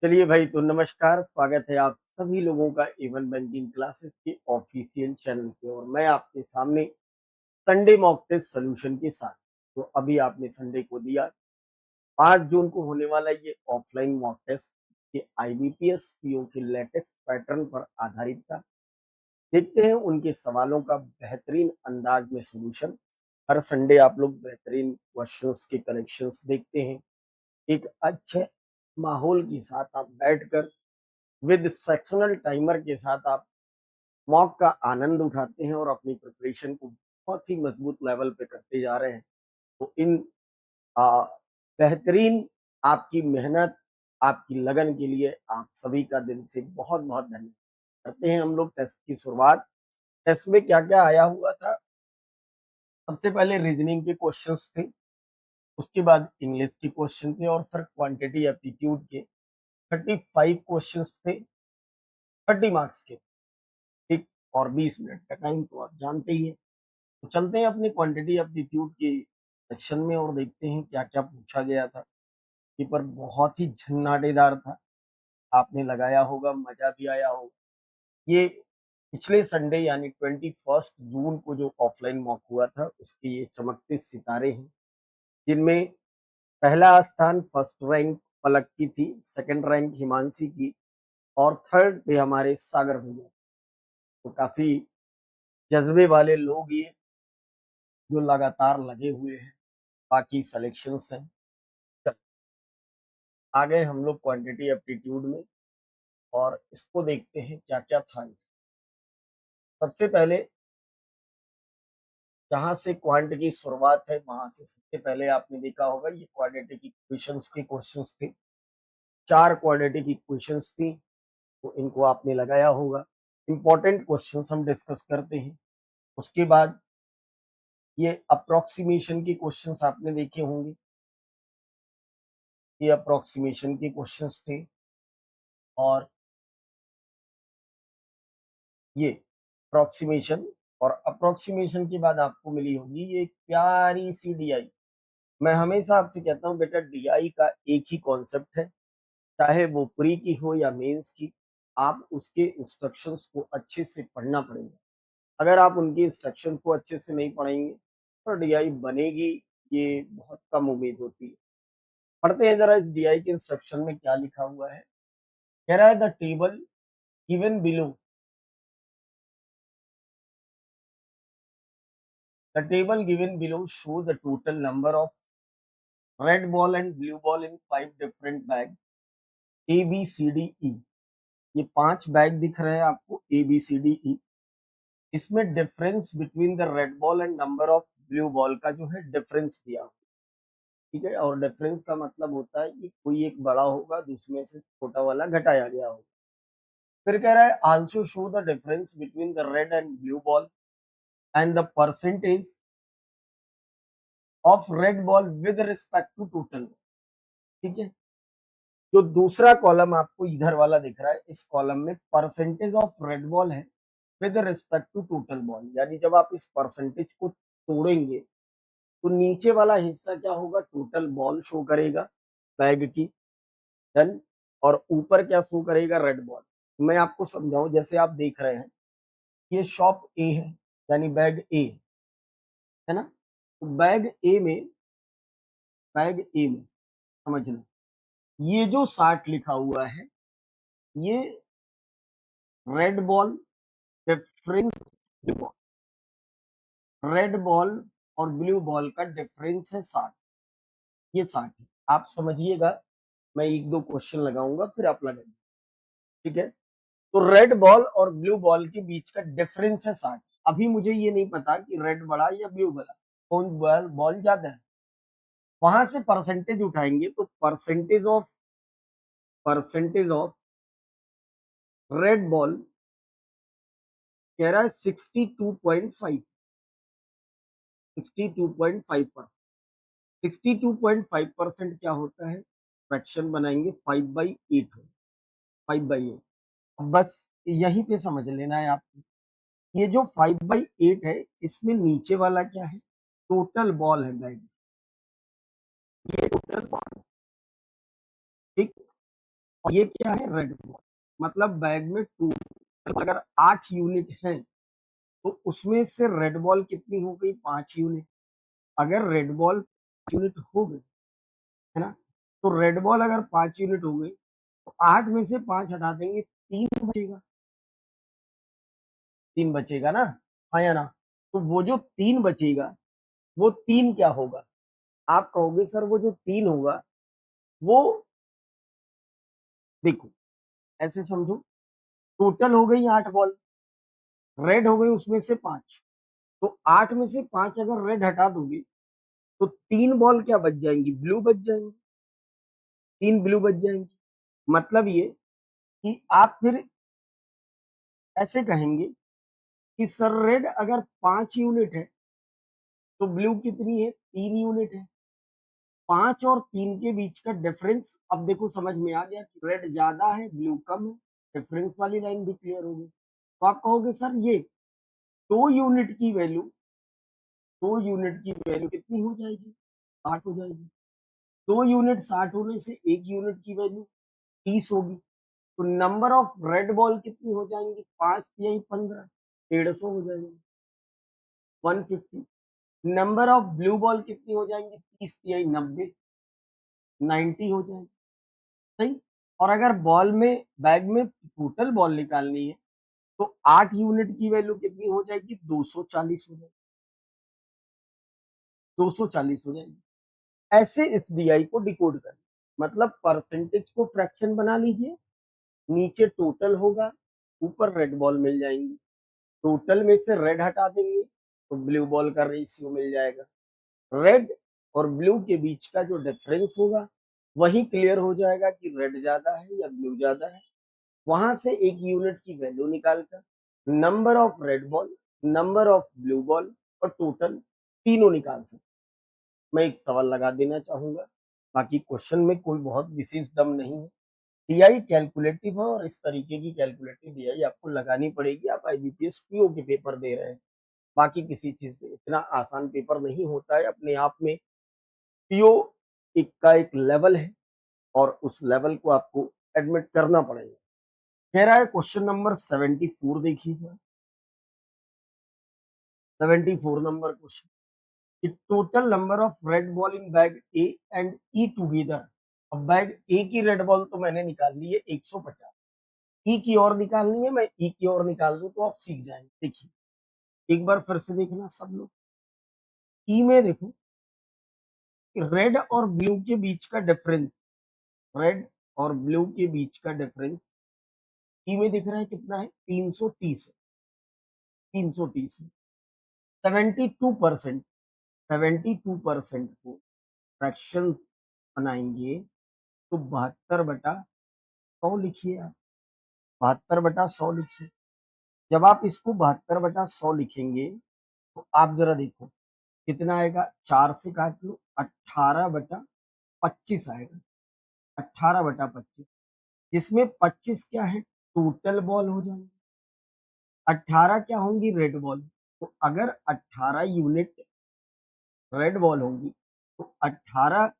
चलिए भाई, तो नमस्कार, स्वागत है आप सभी लोगों का एवन बैंकिंग क्लासेस के ऑफिशियल चैनल पे। और मैं आपके सामने संडे मॉक टेस्ट सोल्यूशन के साथ। तो अभी आपने संडे को दिया, 5 जून को होने वाला ये ऑफलाइन मॉक टेस्ट के आईबीपीएस पीओ के लेटेस्ट पैटर्न पर आधारित था। देखते हैं उनके सवालों का बेहतरीन अंदाज में सोल्यूशन। हर संडे आप लोग बेहतरीन क्वेश्चंस के कलेक्शंस देखते हैं। एक अच्छे माहौल के साथ आप बैठकर विद सेक्शनल टाइमर के साथ आप मॉक का आनंद उठाते हैं और अपनी प्रिपरेशन को बहुत ही मजबूत लेवल पे करते जा रहे हैं। तो इन आ, बेहतरीन आपकी मेहनत, आपकी लगन के लिए आप सभी का दिल से बहुत बहुत धन्यवाद करते हैं। हम लोग टेस्ट की शुरुआत, टेस्ट में क्या क्या आया हुआ था। सबसे पहले रीजनिंग के क्वेश्चंस थे, उसके बाद इंग्लिश के क्वेश्चन थे और फिर क्वांटिटी एप्टीट्यूड के 35 क्वेश्चंस थे, 30 मार्क्स के। ठीक, और 20 मिनट का टाइम तो आप जानते ही है। तो चलते हैं अपनी क्वांटिटी एप्टीट्यूड के सेक्शन में और देखते हैं क्या क्या पूछा गया था। पेपर बहुत ही झन्नाटेदार था, आपने लगाया होगा, मजा भी आया होगा। ये पिछले संडे यानी 21 जून को जो ऑफलाइन मॉक हुआ था उसके ये चमकते सितारे हैं, जिनमें पहला स्थान फर्स्ट रैंक पलक की थी, सेकंड रैंक हिमांशी की और थर्ड पे हमारे सागर भैया। तो काफी जज्बे वाले लोग ये, जो लगातार लगे हुए हैं। बाकी सिलेक्शंस हैं। आ गए हम लोग क्वांटिटी एप्टीट्यूड में और इसको देखते हैं क्या क्या था इसमें। सबसे पहले जहां से क्वांट की शुरुआत है वहां से सबसे पहले आपने देखा होगा ये क्वाड्रेटिक इक्वेशंस के क्वेश्चंस थे। 4 क्वाड्रेटिक इक्वेशंस थी, तो इनको आपने लगाया होगा। इंपॉर्टेंट क्वेश्चंस हम डिस्कस करते हैं। उसके बाद ये अप्रोक्सीमेशन के क्वेश्चंस आपने देखे होंगे, ये अप्रोक्सीमेशन के क्वेश्चंस थे। और ये अप्रोक्सीमेशन, और अप्रोक्सीमेशन के बाद आपको मिली होगी ये एक प्यारी सी डीआई। मैं हमेशा आपसे कहता हूँ बेटा, डीआई का एक ही कॉन्सेप्ट है, चाहे वो प्री की हो या मेंस की, आप उसके इंस्ट्रक्शंस को अच्छे से पढ़ना पड़ेगा। अगर आप उनकी इंस्ट्रक्शन को अच्छे से नहीं पढ़ेंगे तो डीआई बनेगी, ये बहुत कम उम्मीद होती है। पढ़ते हैं जरा इस डीआई के इंस्ट्रक्शन में क्या लिखा हुआ है। कह रहा है the table given below, the table given below shows the total number of red ball and blue ball in 5 different bags A B C D E। ये 5 बैग दिख रहे हैं आपको A B C D E। इसमें difference between the red ball and number of blue ball का जो है difference दिया, ठीक है। और डिफरेंस का मतलब होता है कि कोई एक बड़ा होगा, दूसरे से छोटा वाला घटाया गया होगा। फिर कह रहा है also show the difference between the red and blue ball and the percentage of red ball with respect to total, ठीक है। जो दूसरा कॉलम आपको इधर वाला दिख रहा है, इस कॉलम में परसेंटेज ऑफ रेड बॉल है with respect to total ball. यानी जब आप इस परसेंटेज को तोड़ेंगे तो नीचे वाला हिस्सा क्या होगा, टोटल बॉल शो करेगा बैग की, डन। और ऊपर क्या शो करेगा, रेड बॉल। मैं आपको समझाऊं, जैसे आप देख रहे हैं ये शॉप ए है, यानी बैग ए है ना। तो बैग ए में समझना, ये जो 60 लिखा हुआ है ये red ball difference, red ball और ब्लू बॉल का डिफरेंस है 60, ये 60 है। आप समझिएगा, मैं एक दो क्वेश्चन लगाऊंगा फिर आप लगाइए, ठीक है। तो रेड बॉल और ब्लू बॉल के बीच का डिफरेंस है 60। अभी मुझे ये नहीं पता कि रेड बड़ा या ब्लू बड़ा, कौन बॉल ज्यादा है। वहां से परसेंटेज उठाएंगे तो परसेंटेज ऑफ रेड बॉल कह रहा है 62.5, 62.5 62.5% क्या होता है, फ्रैक्शन बनाएंगे 5/8 हो, 5/8। बस यहीं पे समझ लेना है आपको, ये जो 5/8 है इसमें नीचे वाला क्या है, टोटल बॉल है बैग, ये टोटल बॉल, ठीक। और ये क्या है, रेड बॉल। मतलब बैग में टू, अगर 8 यूनिट है तो उसमें से रेड बॉल कितनी हो गई, 5 यूनिट। अगर रेड बॉल यूनिट हो गई है ना, तो रेड बॉल अगर 5 यूनिट हो गई तो 8 में से 5 हटा देंगे, 3 बचेगा। 3 बचेगा ना, हाँ या ना। तो वो जो 3 बचेगा, वो 3 क्या होगा, आप कहोगे सर वो जो 3 होगा वो, देखो ऐसे समझो, टोटल हो गई 8 बॉल, रेड हो गई उसमें से 5, तो 8 में से 5 अगर रेड हटा दोगे तो 3 बॉल क्या बच जाएंगी, ब्लू बच जाएंगी। 3 ब्लू बच जाएंगी। मतलब ये कि आप फिर ऐसे कहेंगे कि सर रेड अगर 5 यूनिट है तो ब्लू कितनी है, 3 यूनिट है। 5 और 3 के बीच का डिफरेंस, अब देखो समझ में आ गया कि रेड ज्यादा है ब्लू कम है, डिफरेंस वाली लाइन भी क्लियर होगी। तो आप कहोगे सर ये 2 यूनिट की वैल्यू, 2 यूनिट की वैल्यू कितनी हो जाएगी, 60 हो जाएगी। 2 यूनिट 60 होने से 1 यूनिट की वैल्यू 30 होगी। तो नंबर ऑफ रेड बॉल कितनी हो जाएंगी, 5 या 15, 150 हो जाएंगे, 150। नंबर ऑफ ब्लू बॉल कितनी हो जाएंगी, 30 या 90, 90 हो जाएंगे। सही। और अगर बॉल में, बैग में टोटल बॉल निकालनी है तो 8 यूनिट की वैल्यू कितनी हो जाएगी, 240 हो जाएगी, 240 हो जाएगी। ऐसे इस डीआई को डिकोड कर, मतलब परसेंटेज को फ्रैक्शन बना लीजिए, नीचे टोटल होगा, ऊपर रेड बॉल मिल जाएंगी। टोटल में से रेड हटा देंगे तो ब्लू बॉल का रेशियो मिल जाएगा। रेड और ब्लू के बीच का जो डिफरेंस होगा वही क्लियर हो जाएगा कि रेड ज्यादा है या ब्लू ज्यादा है। वहां से 1 यूनिट की वैल्यू निकालकर number of red ball, number of blue ball और टोटल तीनों निकाल सकते। मैं एक सवाल लगा देना चाहूंगा, बाकी क्वेश्चन में कोई बहुत विशेष दम नहीं है। डीआई कैलकुलेटिव है और इस तरीके की कैलकुलेटिव डीआई आपको लगानी पड़ेगी। आप आईबीपीएस पीओ के पेपर दे रहे हैं, बाकी किसी चीज से इतना आसान पेपर नहीं होता है। अपने आप में पीओ एक का एक लेवल है और उस लेवल को आपको एडमिट करना पड़ेगा। कह रहा है क्वेश्चन नंबर 74, देखिए 74 नंबर क्वेश्चन, कि total number of red ball in bag A and E together. अब बैग ए की रेड बॉल तो मैंने निकाल ली है 150, ई की और निकालनी है, मैं ई की और निकाल दूं तो आप सीख जाएंगे। देखिए एक बार फिर से देखना सब लोग, ई में देखो रेड और ब्लू के बीच का डिफरेंस, रेड और ब्लू के बीच का डिफरेंस ई में दिख रहा है कितना है, 330 है, 330 है। 72%, 72% को फ्रैक्शन बनाएंगे तो 72/100 लिखिए आप, 72/100 लिखिए। जब आप इसको 72/100 लिखेंगे तो आप जरा देखो कितना आएगा, 4 से काट लो, 18/25 आएगा, 18/25, जिसमें 25 क्या है, टोटल बॉल हो जाएंगे, 18 क्या होंगी, रेड बॉल। तो अगर 18 यूनिट रेड बॉल होंगी तो 18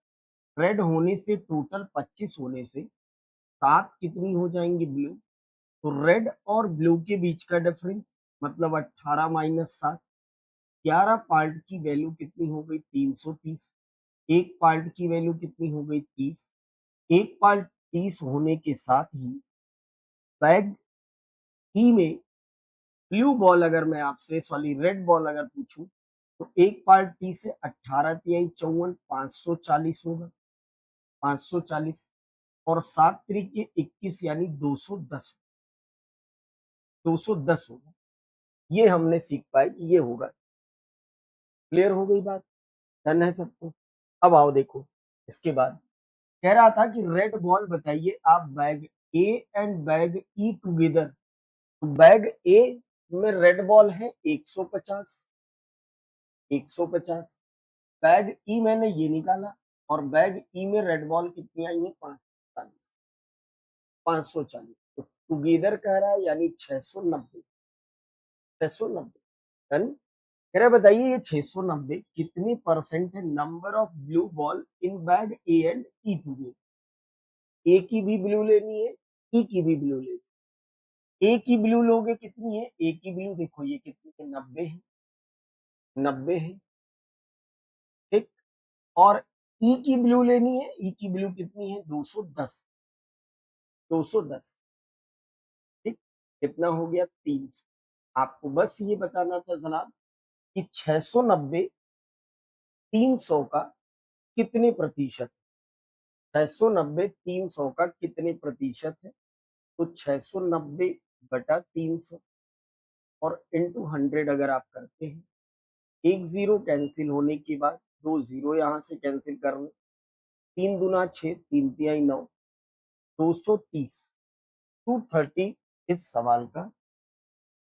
रेड होने से टोटल 25 होने से 7 कितनी हो जाएंगी, ब्लू। तो रेड और ब्लू के बीच का डिफरेंस मतलब 18 माइनस 7, 11 पार्ट की वैल्यू कितनी हो गई, 330। एक पार्ट की वैल्यू कितनी हो गई, 30। एक पार्ट 30 होने के साथ ही बैग ई में ब्लू बॉल अगर मैं आपसे, सॉरी रेड बॉल अगर पूछूं तो एक पार्ट 30 है, 18 तिहाई 54, 540 होगा, 540। और 7 त्रिक 21 यानी 210, 210 होगा। ये हमने सीख पाए कि ये होगा। क्लियर हो गई बात, डन है सबको। अब आओ देखो, इसके बाद कह रहा था कि रेड बॉल बताइए आप bag A and bag E together. तो बैग ए में रेड बॉल है 150, 150। बैग ई मैंने ये निकाला और बैग ई में रेड बॉल कितनी आई है, 540, 540। तो टुगेदर कह रहा है यानी 690, 690। डन। कह रहा है बताइए ये 690 कितनी परसेंट है number of blue ball in bag A and E together. A की भी ब्लू लेनी है, ई की भी ब्लू लेनी है। ए की ब्लू लोगे कितनी है, ए की ब्लू देखो ये कितनी है, 90 है, 90 है, ठीक। और ई की ब्लू लेनी है, ई की ब्लू कितनी है, 210, 210, ठीक। कितना हो गया, 300। आपको बस ये बताना था जनाब कि 690 300 का कितने प्रतिशत, 690 300 का कितने प्रतिशत है। तो 690 बटा 300 और इंटू 100 अगर आप करते हैं, एक जीरो कैंसिल होने के बाद दो जीरो यहां से कैंसिल करने, 3 दूना 6, 3 तिहाई 9, 230, 230 इस सवाल का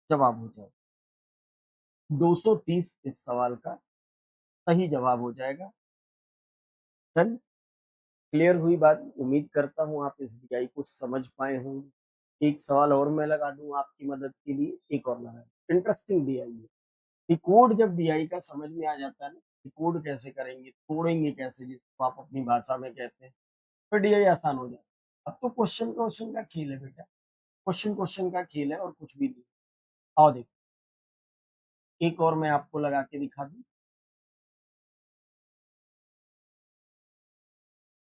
जवाब हो जाएगा, 230 इस सवाल का सही जवाब हो जाएगा। डन, क्लियर हुई बात। उम्मीद करता हूं आप इस डीआई को समझ पाए होंगे। एक सवाल और मैं लगा दूं आपकी मदद के लिए, एक और लगा, इंटरेस्टिंग डीआई है। कि कोड जब डीआई का समझ में आ जाता है ना, कि कोड कैसे करेंगे, तोड़ेंगे कैसे, जिसको आप अपनी भाषा में कहते हैं, तो डीआई आसान हो जाए। अब तो क्वेश्चन क्वेश्चन का खेल है बेटा, क्वेश्चन क्वेश्चन का खेल है और कुछ भी नहीं। आओ देखो, एक और मैं आपको लगा के दिखा दूं,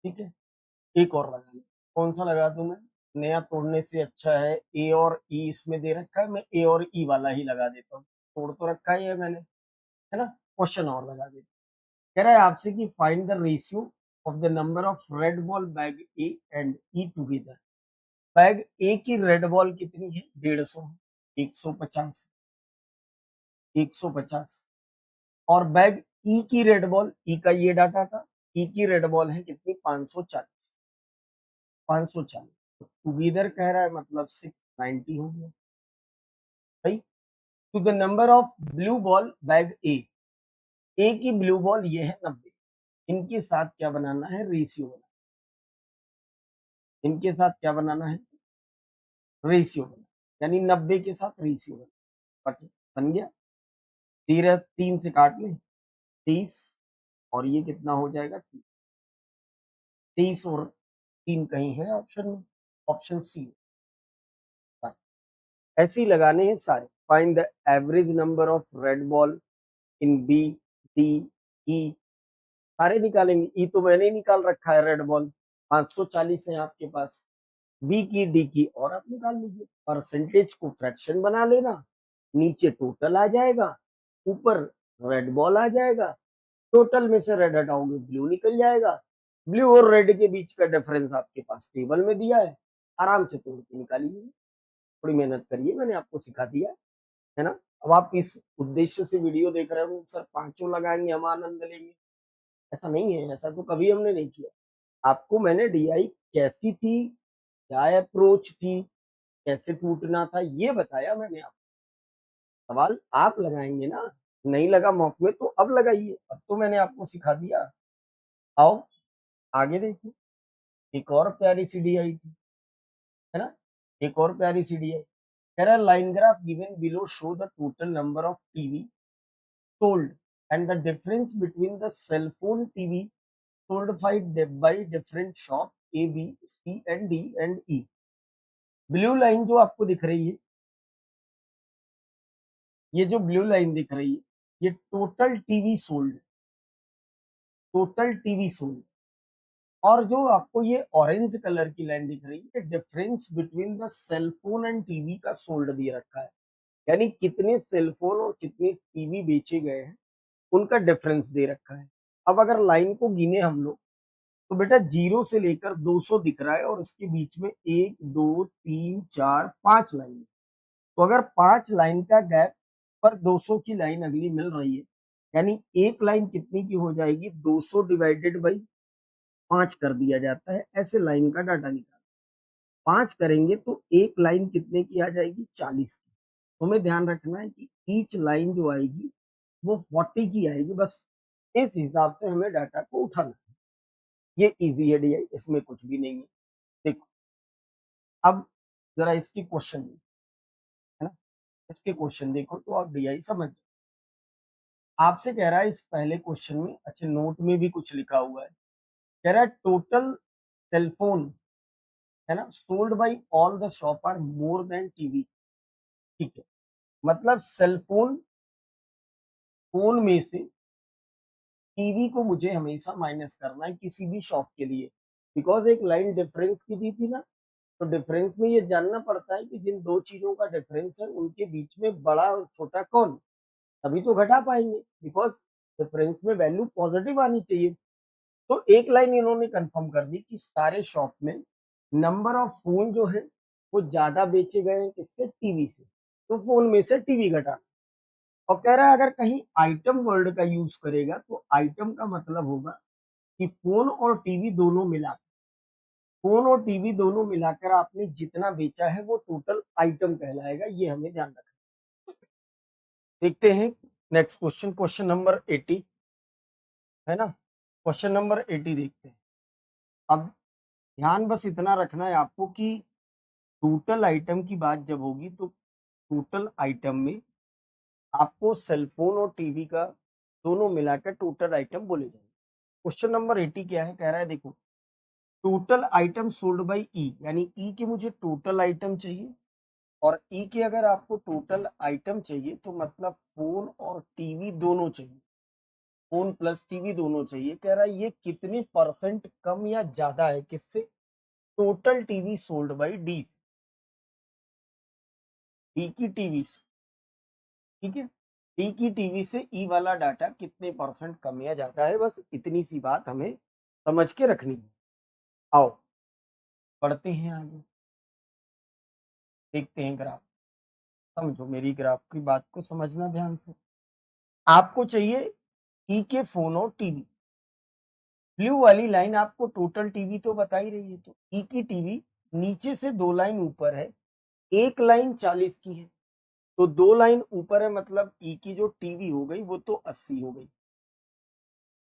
ठीक है। एक और लगा लो, कौन सा लगा दूं मैं, नया तोड़ने से अच्छा है, ए और ई इसमें दे रखा है, मैं ए और ई वाला ही लगा देता हूँ, तोड़ तो रखा ही है मैंने, है ना। क्वेश्चन और लगा देता हूं। कह रहा है आपसे कि find the ratio of the number of red ball bag A and E together. Bag A की रेड बॉल कितनी है, 150, 150, 150। और बैग ई की रेड बॉल, ई का ये डाटा था, ई की रेड बॉल है कितनी, 540, 540। टुगेदर कह रहा है मतलब 690 हो गया, सही। To the number of blue ball bag A की ब्लू बॉल ये है 90, इनके साथ क्या बनाना है, रेशियो बनाना, इनके साथ क्या बनाना है, रेशियो बना, यानी 90 के साथ रेशियो बना, बन गया। 3 से काट ले, 30, और ये कितना हो जाएगा, 23 और 3 कहीं है ऑप्शन में, ऑप्शन सी। ऐसे ही लगाने हैं सारे। Find the average number of red ball in B, D, E, सारे निकालेंगे। ई तो मैंने ही निकाल रखा है, रेड बॉल 540 है आपके पास, बी की, डी की और आप निकाल लीजिए। परसेंटेज को फ्रैक्शन बना लेना, नीचे टोटल आ जाएगा, ऊपर रेड बॉल आ जाएगा, टोटल में से रेड हटाओगे ब्लू निकल जाएगा, ब्लू और रेड के बीच का डिफरेंस आपके पास टेबल में दिया है, आराम से तोड़ के निकालिए। थोड़ी मेहनत करिए, मैंने आपको सिखा दिया है ना। अब आप इस उद्देश्य से वीडियो देख रहे हो, सर पांचों लगाएंगे हम आनंद लेंगे, ऐसा नहीं है, ऐसा तो कभी हमने नहीं किया। आपको मैंने डीआई कैसी थी, क्या अप्रोच थी, कैसे टूटना था, ये बताया मैंने आपको। सवाल आप लगाएंगे ना, नहीं लगा मॉक में तो अब लगाइए, अब तो मैंने आपको सिखा दिया। आओ आगे देखिए, एक और प्यारी सी डीआई थी, है ना, एक और प्यारी सी डीआई। कह रहा है line graph given below show the total number of TV sold and the difference between the cell phone TV sold by different shop A, B, C and D and E। Blue line जो आपको दिख रही है, ये जो blue line दिख रही है, ये total TV sold, total TV sold. और जो आपको ये ऑरेंज कलर की लाइन दिख रही है, difference between the cell phone and TV का सोल्ड दे रखा है, यानी कितने सेल फोन और कितने टीवी बेचे गए हैं, उनका डिफरेंस दे रखा है। अब अगर लाइन को गिने हम लोग, तो बेटा 0 से लेकर 200 दिख रहा है और इसके बीच में 1 2 3 4 5 लाइन। तो अगर 5 लाइन का गैप पर 200 की लाइन अगली मिल रही है, यानी एक लाइन कितनी की हो जाएगी, 200 डिवाइडेड बाई 5 कर दिया जाता है, ऐसे लाइन का डाटा निकाल। 5 करेंगे तो एक लाइन कितने की आ जाएगी, 40 की। तो हमें ध्यान रखना है कि ईच लाइन जो आएगी वो 40 की आएगी, बस इस हिसाब से हमें डाटा को उठाना है। ये इजी है डीआई, इसमें कुछ भी नहीं है। देखो अब जरा इसकी क्वेश्चन, है ना, इसके क्वेश्चन देखो तो आप डीआई समझ। आपसे कह रहा है इस पहले क्वेश्चन में, अच्छा नोट में भी कुछ लिखा हुआ है, कह रहा है टोटल सेलफोन है ना, sold by all the shop are more than TV. ठीक है, मतलब सेलफोन फोन में से टीवी को मुझे हमेशा माइनस करना है किसी भी शॉप के लिए, बिकॉज एक लाइन डिफरेंस की दी थी ना। तो डिफरेंस में ये जानना पड़ता है कि जिन दो चीजों का डिफरेंस है उनके बीच में बड़ा और छोटा कौन, तभी तो घटा पाएंगे, बिकॉज डिफरेंस में वैल्यू पॉजिटिव आनी चाहिए। तो एक लाइन इन्होंने कंफर्म कर दी कि सारे शॉप में नंबर ऑफ फोन जो है वो ज्यादा बेचे गए हैं किससे, टीवी से। तो फोन में से टीवी घटा। और कह रहा है अगर कहीं आइटम वर्ड का यूज करेगा तो आइटम का मतलब होगा कि फोन और टीवी दोनों मिला, फोन और टीवी दोनों मिलाकर आपने जितना बेचा है वो टोटल आइटम कहलाएगा, ये हमें ध्यान रखना। देखते हैं नेक्स्ट क्वेश्चन, क्वेश्चन नंबर 80 है ना। क्वेश्चन नंबर 80 देखते हैं। अब ध्यान बस इतना रखना है आपको कि टोटल आइटम की बात जब होगी तो टोटल आइटम में आपको सेलफोन और टीवी का दोनों मिलाकर टोटल आइटम बोले जाएंगे। क्वेश्चन नंबर 80 क्या है, कह रहा है देखो total item sold by E, यानी ई के मुझे टोटल आइटम चाहिए, और ई के अगर आपको टोटल आइटम चाहिए तो मतलब फोन और टीवी दोनों चाहिए, फोन प्लस टीवी दोनों चाहिए। कह रहा है ये कितने परसेंट कम या ज्यादा है किससे, total TV sold by D से, डी की टीवी से। ठीक है, डी की टीवी से ई वाला डाटा कितने परसेंट कम या ज्यादा है, बस इतनी सी बात हमें समझ के रखनी है। आओ पढ़ते हैं आगे, देखते हैं ग्राफ। समझो मेरी ग्राफ की बात को समझना ध्यान से। आपको चाहिए ई के फोन और टीवी, ब्लू वाली लाइन आपको टोटल टीवी तो बता ही रही है, तो ई की टीवी नीचे से दो लाइन ऊपर है, एक लाइन 40 की है, तो दो लाइन ऊपर है मतलब ई की जो टीवी हो गई वो तो 80 हो गई,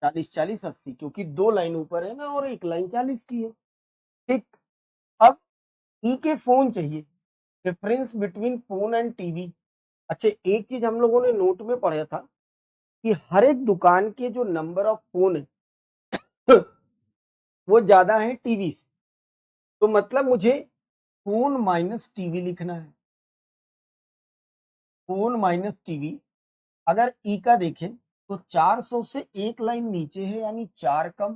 40 40 80, क्योंकि दो लाइन ऊपर है ना और एक लाइन 40 की है। ठीक, अब ई के फोन चाहिए, difference between phone and TV. अच्छा एक चीज हम लोगों ने नोट में पढ़ा था कि हर एक दुकान के जो नंबर ऑफ फोन है वो ज्यादा है टीवी से, तो मतलब मुझे फोन माइनस टीवी लिखना है, फोन माइनस टीवी। अगर ई का देखें तो 400 से एक लाइन नीचे है यानी चार कम,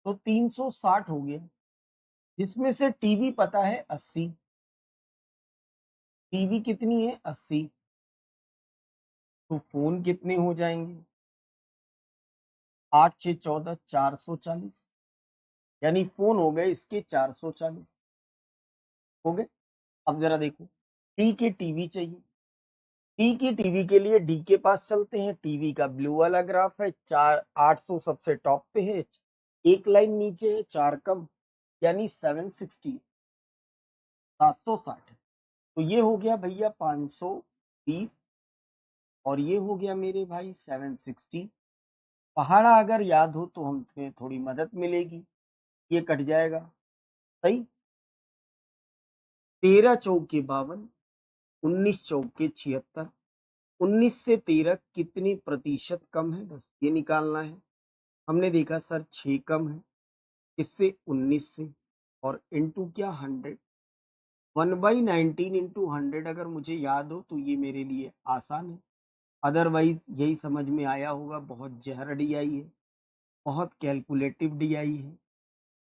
तो 360 हो गया, जिसमें से टीवी पता है 80, टीवी कितनी है 80, तो फोन कितने हो जाएंगे 8 6 14 440, यानी फोन हो गए इसके 440 हो गए। अब जरा देखो टी के टीवी चाहिए, टी की टीवी के लिए डी के पास चलते हैं, टीवी का ब्लू वाला ग्राफ है, 800 सबसे टॉप पे है, एक लाइन नीचे है चार कम, यानी 760 760 है। तो ये हो गया भैया 520 और ये हो गया मेरे भाई 760। पहाड़ा अगर याद हो तो हमें थोड़ी मदद मिलेगी, ये कट जाएगा सही, 13 चौके 52, 19 चौके 76, 19 से 13 कितने प्रतिशत कम है, बस ये निकालना है। हमने देखा सर 6 कम है इससे 19 से, और इंटू क्या 100, 1/19 इंटू 100 अगर मुझे याद हो तो ये मेरे लिए आसान है। अदरवाइज यही समझ में आया होगा, बहुत जहर डीआई है, बहुत कैलकुलेटिव डीआई है।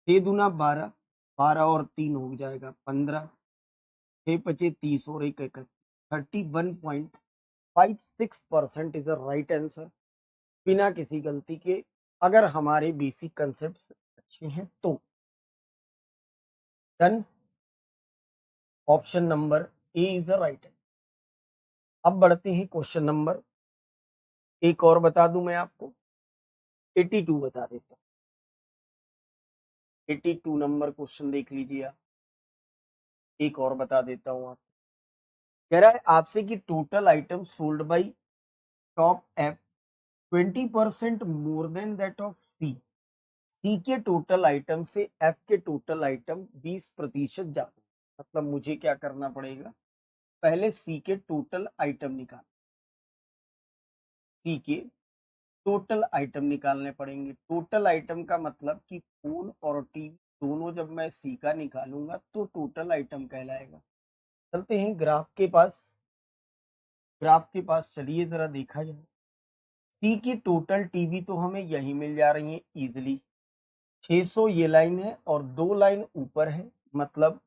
6 दूना 12, 12 और 3 हो जाएगा 15, 6 पचे 30 और एक 31.56% इज द राइट आंसर, बिना किसी गलती के, अगर हमारे बेसिक कंसेप्ट अच्छे हैं तो। Done, option number A is the right. अब बढ़ते हैं क्वेश्चन नंबर, एक और बता दूं मैं आपको, 82 बता देता हूं। 82 नंबर क्वेश्चन देख लीजिए आप, एक और बता देता हूं आप। कह रहा है आपसे कि total item sold by top F 20% more than that of C, C के टोटल आइटम से एफ के टोटल आइटम 20% ज्यादा, मतलब मुझे क्या करना पड़ेगा, पहले सी के टोटल आइटम निकाल, सी के टोटल आइटम निकालने पड़ेंगे। टोटल आइटम का मतलब कि फोन और टीवी दोनों जब मैं सी का निकालूंगा तो टोटल आइटम कहलाएगा। चलते हैं ग्राफ के पास चलिए जरा देखा जाए। सी की टोटल टीवी तो हमें यही मिल जा रही है इजिली, 600 ये लाइन है और 2 लाइन ऊपर है, मतलब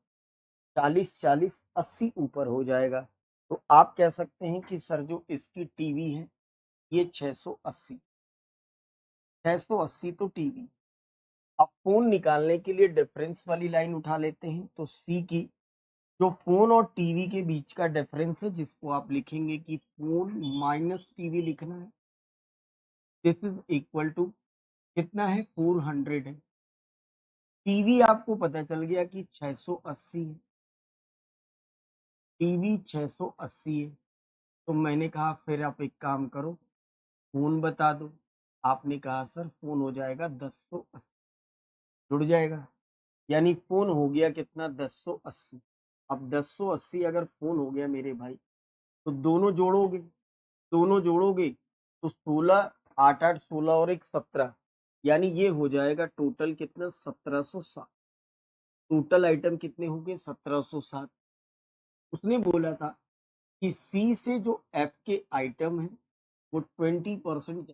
40-40 80 ऊपर हो जाएगा। तो आप कह सकते हैं कि सर जो इसकी टीवी है ये 680 तो टीवी। अब फोन निकालने के लिए डिफरेंस वाली लाइन उठा लेते हैं, तो सी की जो फोन और टीवी के बीच का डिफरेंस है, जिसको आप लिखेंगे कि फोन माइनस टीवी लिखना है, दिस इज इक्वल टू कितना है 400 है। टीवी आपको पता चल गया कि 680 है, टीवी 680 है। तो मैंने कहा फिर आप एक काम करो, फोन बता दो। आपने कहा सर फोन हो जाएगा 1080, जुड़ जाएगा, यानी फोन हो गया कितना 1080। अब 1080 अगर फोन हो गया मेरे भाई, तो दोनों जोड़ोगे तो 16 8 8 16 और एक 17, यानी ये हो जाएगा टोटल कितना 1760। टोटल आइटम कितने हो गए 1760। उसने बोला था कि सी से जो एफ के आइटम है वो 20%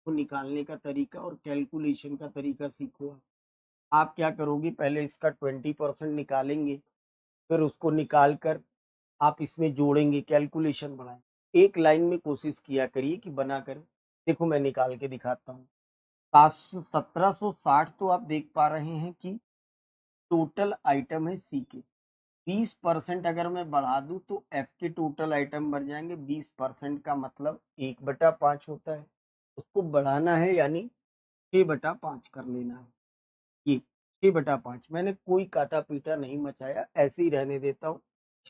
को निकालने का तरीका और कैलकुलेशन का तरीका सीखो। आप क्या करोगे, पहले इसका 20% निकालेंगे, फिर उसको निकाल कर आप इसमें जोड़ेंगे, कैलकुलेशन बढ़ाएंगे। एक लाइन में कोशिश किया करिए कि बना कर, देखो मैं निकाल के दिखाता हूँ। 1760 तो आप देख पा रहे हैं कि टोटल आइटम है सी के, 20% अगर मैं बढ़ा दूं तो एफ के टोटल आइटम बढ़ जाएंगे। 20% का मतलब 1/5 होता है, उसको बढ़ाना है यानी 6/5 कर लेना है। ये 6/5 मैंने कोई काटा पीटा नहीं मचाया, ऐसे ही रहने देता हूँ।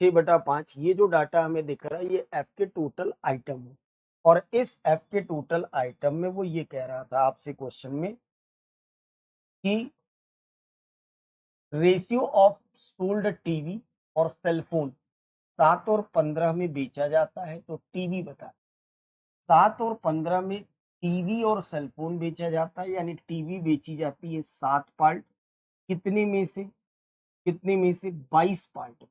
6/5 ये जो डाटा हमें दिख रहा है ये एफ के टोटल आइटम है, और इस एफ के टोटल आइटम में वो ये कह रहा था आपसे क्वेश्चन में कि रेशियो ऑफ सोल्ड टीवी और सेलफोन 7 और 15 में बेचा जाता है, तो टीवी बता। 7 और 15 में टीवी और सेलफोन बेचा जाता है, यानी टीवी बेची जाती है 7 पार्ट, कितने में से 22 पार्ट।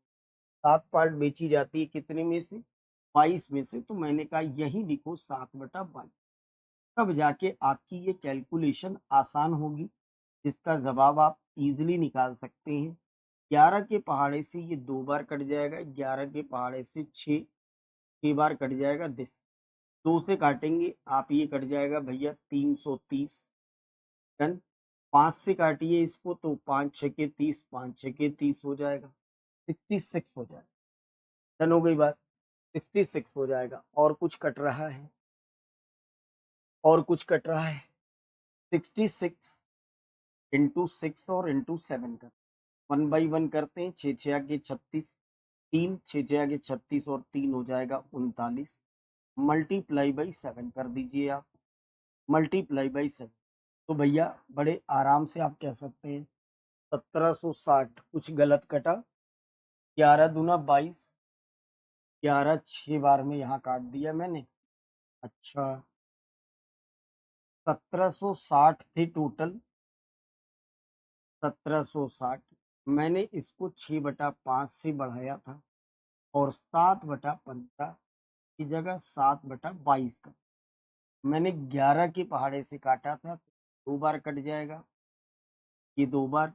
7 पार्ट बेची जाती है कितने में से 22 में से। तो मैंने कहा यही लिखो 7/22, तब जाके आपकी ये कैलकुलेशन आसान होगी, जिसका जवाब आप इजीली निकाल सकते हैं। 11 के पहाड़े से ये 2 बार कट जाएगा, 11 के पहाड़े से 6 बार कट जाएगा। 2 से काटेंगे आप, ये कट जाएगा भैया 330। डन। 5 से काटिए इसको तो 5 छके 30, 5 छके 30 हो जाएगा, 66 हो जाएगा। डन हो गई बात, 66 हो जाएगा। और कुछ कट रहा है, और कुछ कट रहा है। 66 इंटू 6 और इंटू 7 कर 1 बाई 1 करते हैं। 6 6 के 36, 3 6 6 के 36 और 3 हो जाएगा 39, मल्टीप्लाई बाई 7 कर दीजिए आप, मल्टीप्लाई बाई 7। तो भैया बड़े आराम से आप कह सकते हैं 1760 कुछ गलत कटा, 11 दूना 22, 11 6 बार में यहाँ काट दिया मैंने। अच्छा 1760 थे टोटल, 1760 मैंने इसको 6/5 से बढ़ाया था, और 7/15 की जगह 7/22 का मैंने 11 के पहाड़े से काटा था, 2 बार कट जाएगा, ये 2 बार,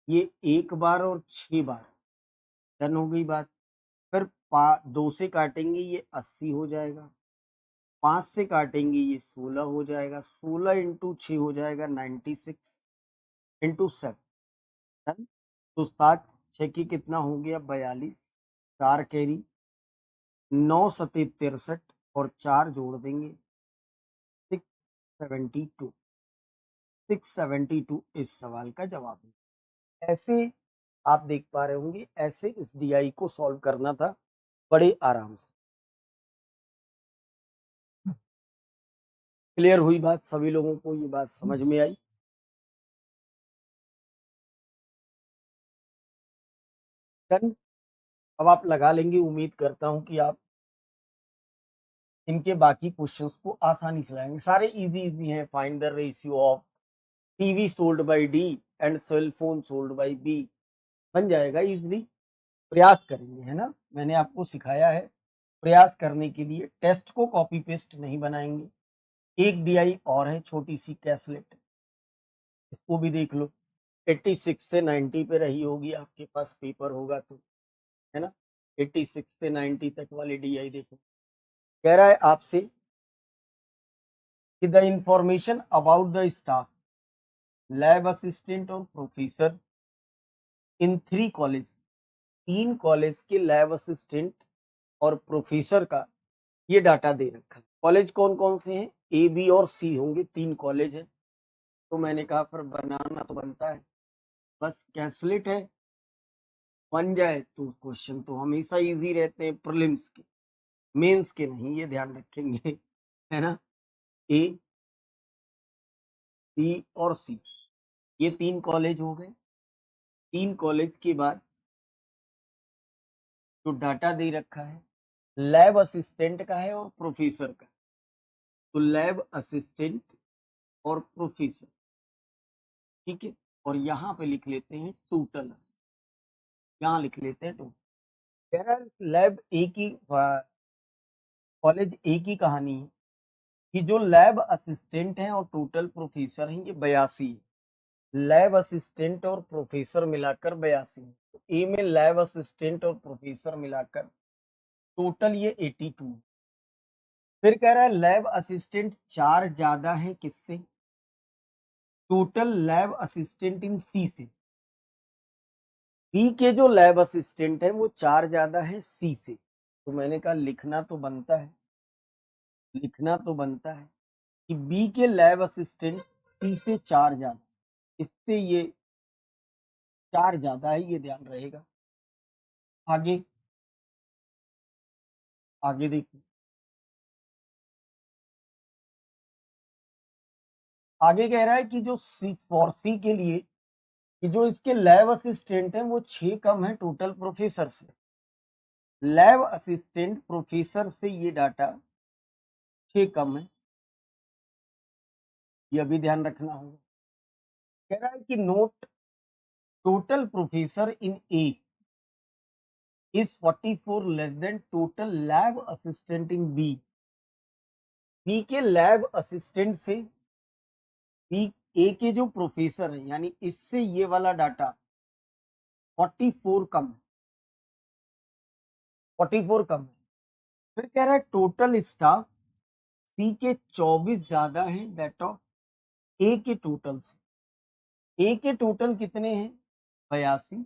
ये 1 बार और 6 बार। डन हो गई बात। फिर 2 से काटेंगे ये 80 हो जाएगा, 5 से काटेंगे ये 16 हो जाएगा, 16 इंटू 6 हो जाएगा 96 इंटू 7। डन। तो 7 6 की कितना हो गया 42, 4 कैरी, 9 सते 63 और 4 जोड़ देंगे 672। 672 इस सवाल का जवाब है। ऐसे आप देख पा रहे होंगे, ऐसे इस डीआई को सॉल्व करना था बड़े आराम से। क्लियर हुई बात, सभी लोगों को ये बात समझ में आई। डन। अब आप लगा लेंगे, उम्मीद करता हूं कि आप इनके बाकी क्वेश्चंस को आसानी से लाएंगे। सारे इजी इजी हैं। Find the ratio of TV sold by D and cell phone sold by B, बन जाएगा इजिली। प्रयास करेंगे, है ना, मैंने आपको सिखाया है प्रयास करने के लिए, टेस्ट को कॉपी पेस्ट नहीं बनाएंगे। एक डीआई और है, छोटी सी कैसलेट, इसको भी देख लो। 86 से 90 पे रही होगी, आपके पास पेपर होगा तो, है ना। 86 से 90 तक वाली डीआई देखो। कह रहा है आपसे कि the information about the staff, lab assistant और प्रोफेसर इन 3 कॉलेज, 3 कॉलेज के लैब असिस्टेंट और प्रोफेसर का ये डाटा दे रखा है। कॉलेज कौन कौन से हैं, ए बी और सी होंगे, 3 कॉलेज है। तो मैंने कहा फिर बनाना तो बनता है, बस कैंसलेट है, बन जाए तो क्वेश्चन तो हमेशा इजी रहते हैं प्रीलिम्स के, मेंस के नहीं, ये ध्यान रखेंगे, है ना। ए बी और सी, ये 3 कॉलेज हो गए। 3 कॉलेज के बाद जो डाटा दे रखा है लैब असिस्टेंट का है और प्रोफेसर का, तो लैब असिस्टेंट और प्रोफेसर, ठीक है। और यहाँ पे लिख लेते हैं टोटल, यहाँ लिख लेते हैं टोटल। कह रहा है लैब ए की, कॉलेज ए की कहानी है कि जो लैब असिस्टेंट हैं और टोटल प्रोफेसर हैं ये 82 है। लैब असिस्टेंट और प्रोफेसर मिलाकर 82 है। तो ए में लैब असिस्टेंट और प्रोफेसर मिलाकर टोटल ये 82 है। फिर कह रहा है लैब असिस्टेंट 4 ज्यादा है किससे, टोटल लैब असिस्टेंट इन सी से। बी के जो लैब असिस्टेंट है वो 4 ज्यादा है सी से। तो मैंने कहा लिखना तो बनता है, लिखना तो बनता है कि बी के लैब असिस्टेंट सी से 4 ज्यादा, इससे ये 4 ज्यादा है, ये ध्यान रहेगा। आगे आगे देखिए, आगे कह रहा है कि जो सी फॉर सी के लिए कि जो इसके लैब असिस्टेंट हैं वो 6 कम है टोटल प्रोफेसर से। लैब असिस्टेंट प्रोफेसर से ये डाटा 6 कम है, ये भी ध्यान रखना होगा। कह रहा है कि note total professor in A is 44 less than total lab assistant in B. B के लैब असिस्टेंट से बी ए के जो प्रोफेसर है यानी इससे ये वाला डाटा 44 कम है, 44 कम है। फिर कह रहा है टोटल स्टाफ सी के 24 ज्यादा है दैट ऑफ ए के टोटल से। ए के टोटल कितने हैं 82,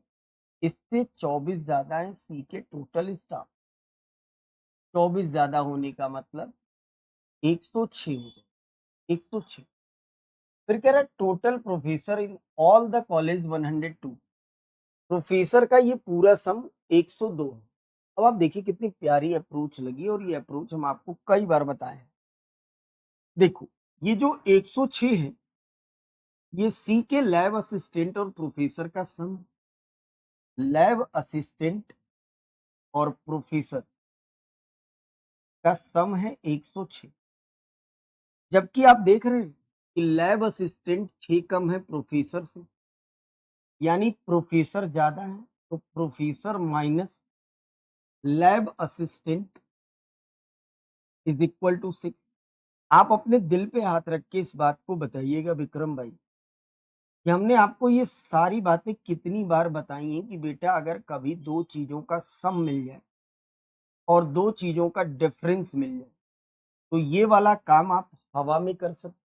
इससे 24 ज्यादा है सी के टोटल स्टाफ। 24 ज्यादा होने का मतलब 106 हो जाए, 106। फिर कह रहा है total professor in all the college 102, professor का ये पूरा सम 102 है। अब आप देखिए कितनी प्यारी अप्रोच लगी, और ये अप्रोच हम आपको कई बार बताए हैं। देखो ये जो 106 है ये सी के लैब असिस्टेंट और प्रोफेसर का सम, लैब असिस्टेंट और प्रोफेसर का सम है 106। जबकि आप देख रहे हैं कि लैब असिस्टेंट 6 कम है प्रोफेसर से, यानी प्रोफेसर ज्यादा है, तो professor minus lab assistant is equal to 6। आप अपने दिल पे हाथ रख के इस बात को बताइएगा विक्रम भाई कि हमने आपको ये सारी बातें कितनी बार बताई हैं कि बेटा अगर कभी 2 चीजों का सम मिल जाए और 2 चीजों का डिफरेंस मिल जाए तो ये वाला काम आप हवा में कर सकते,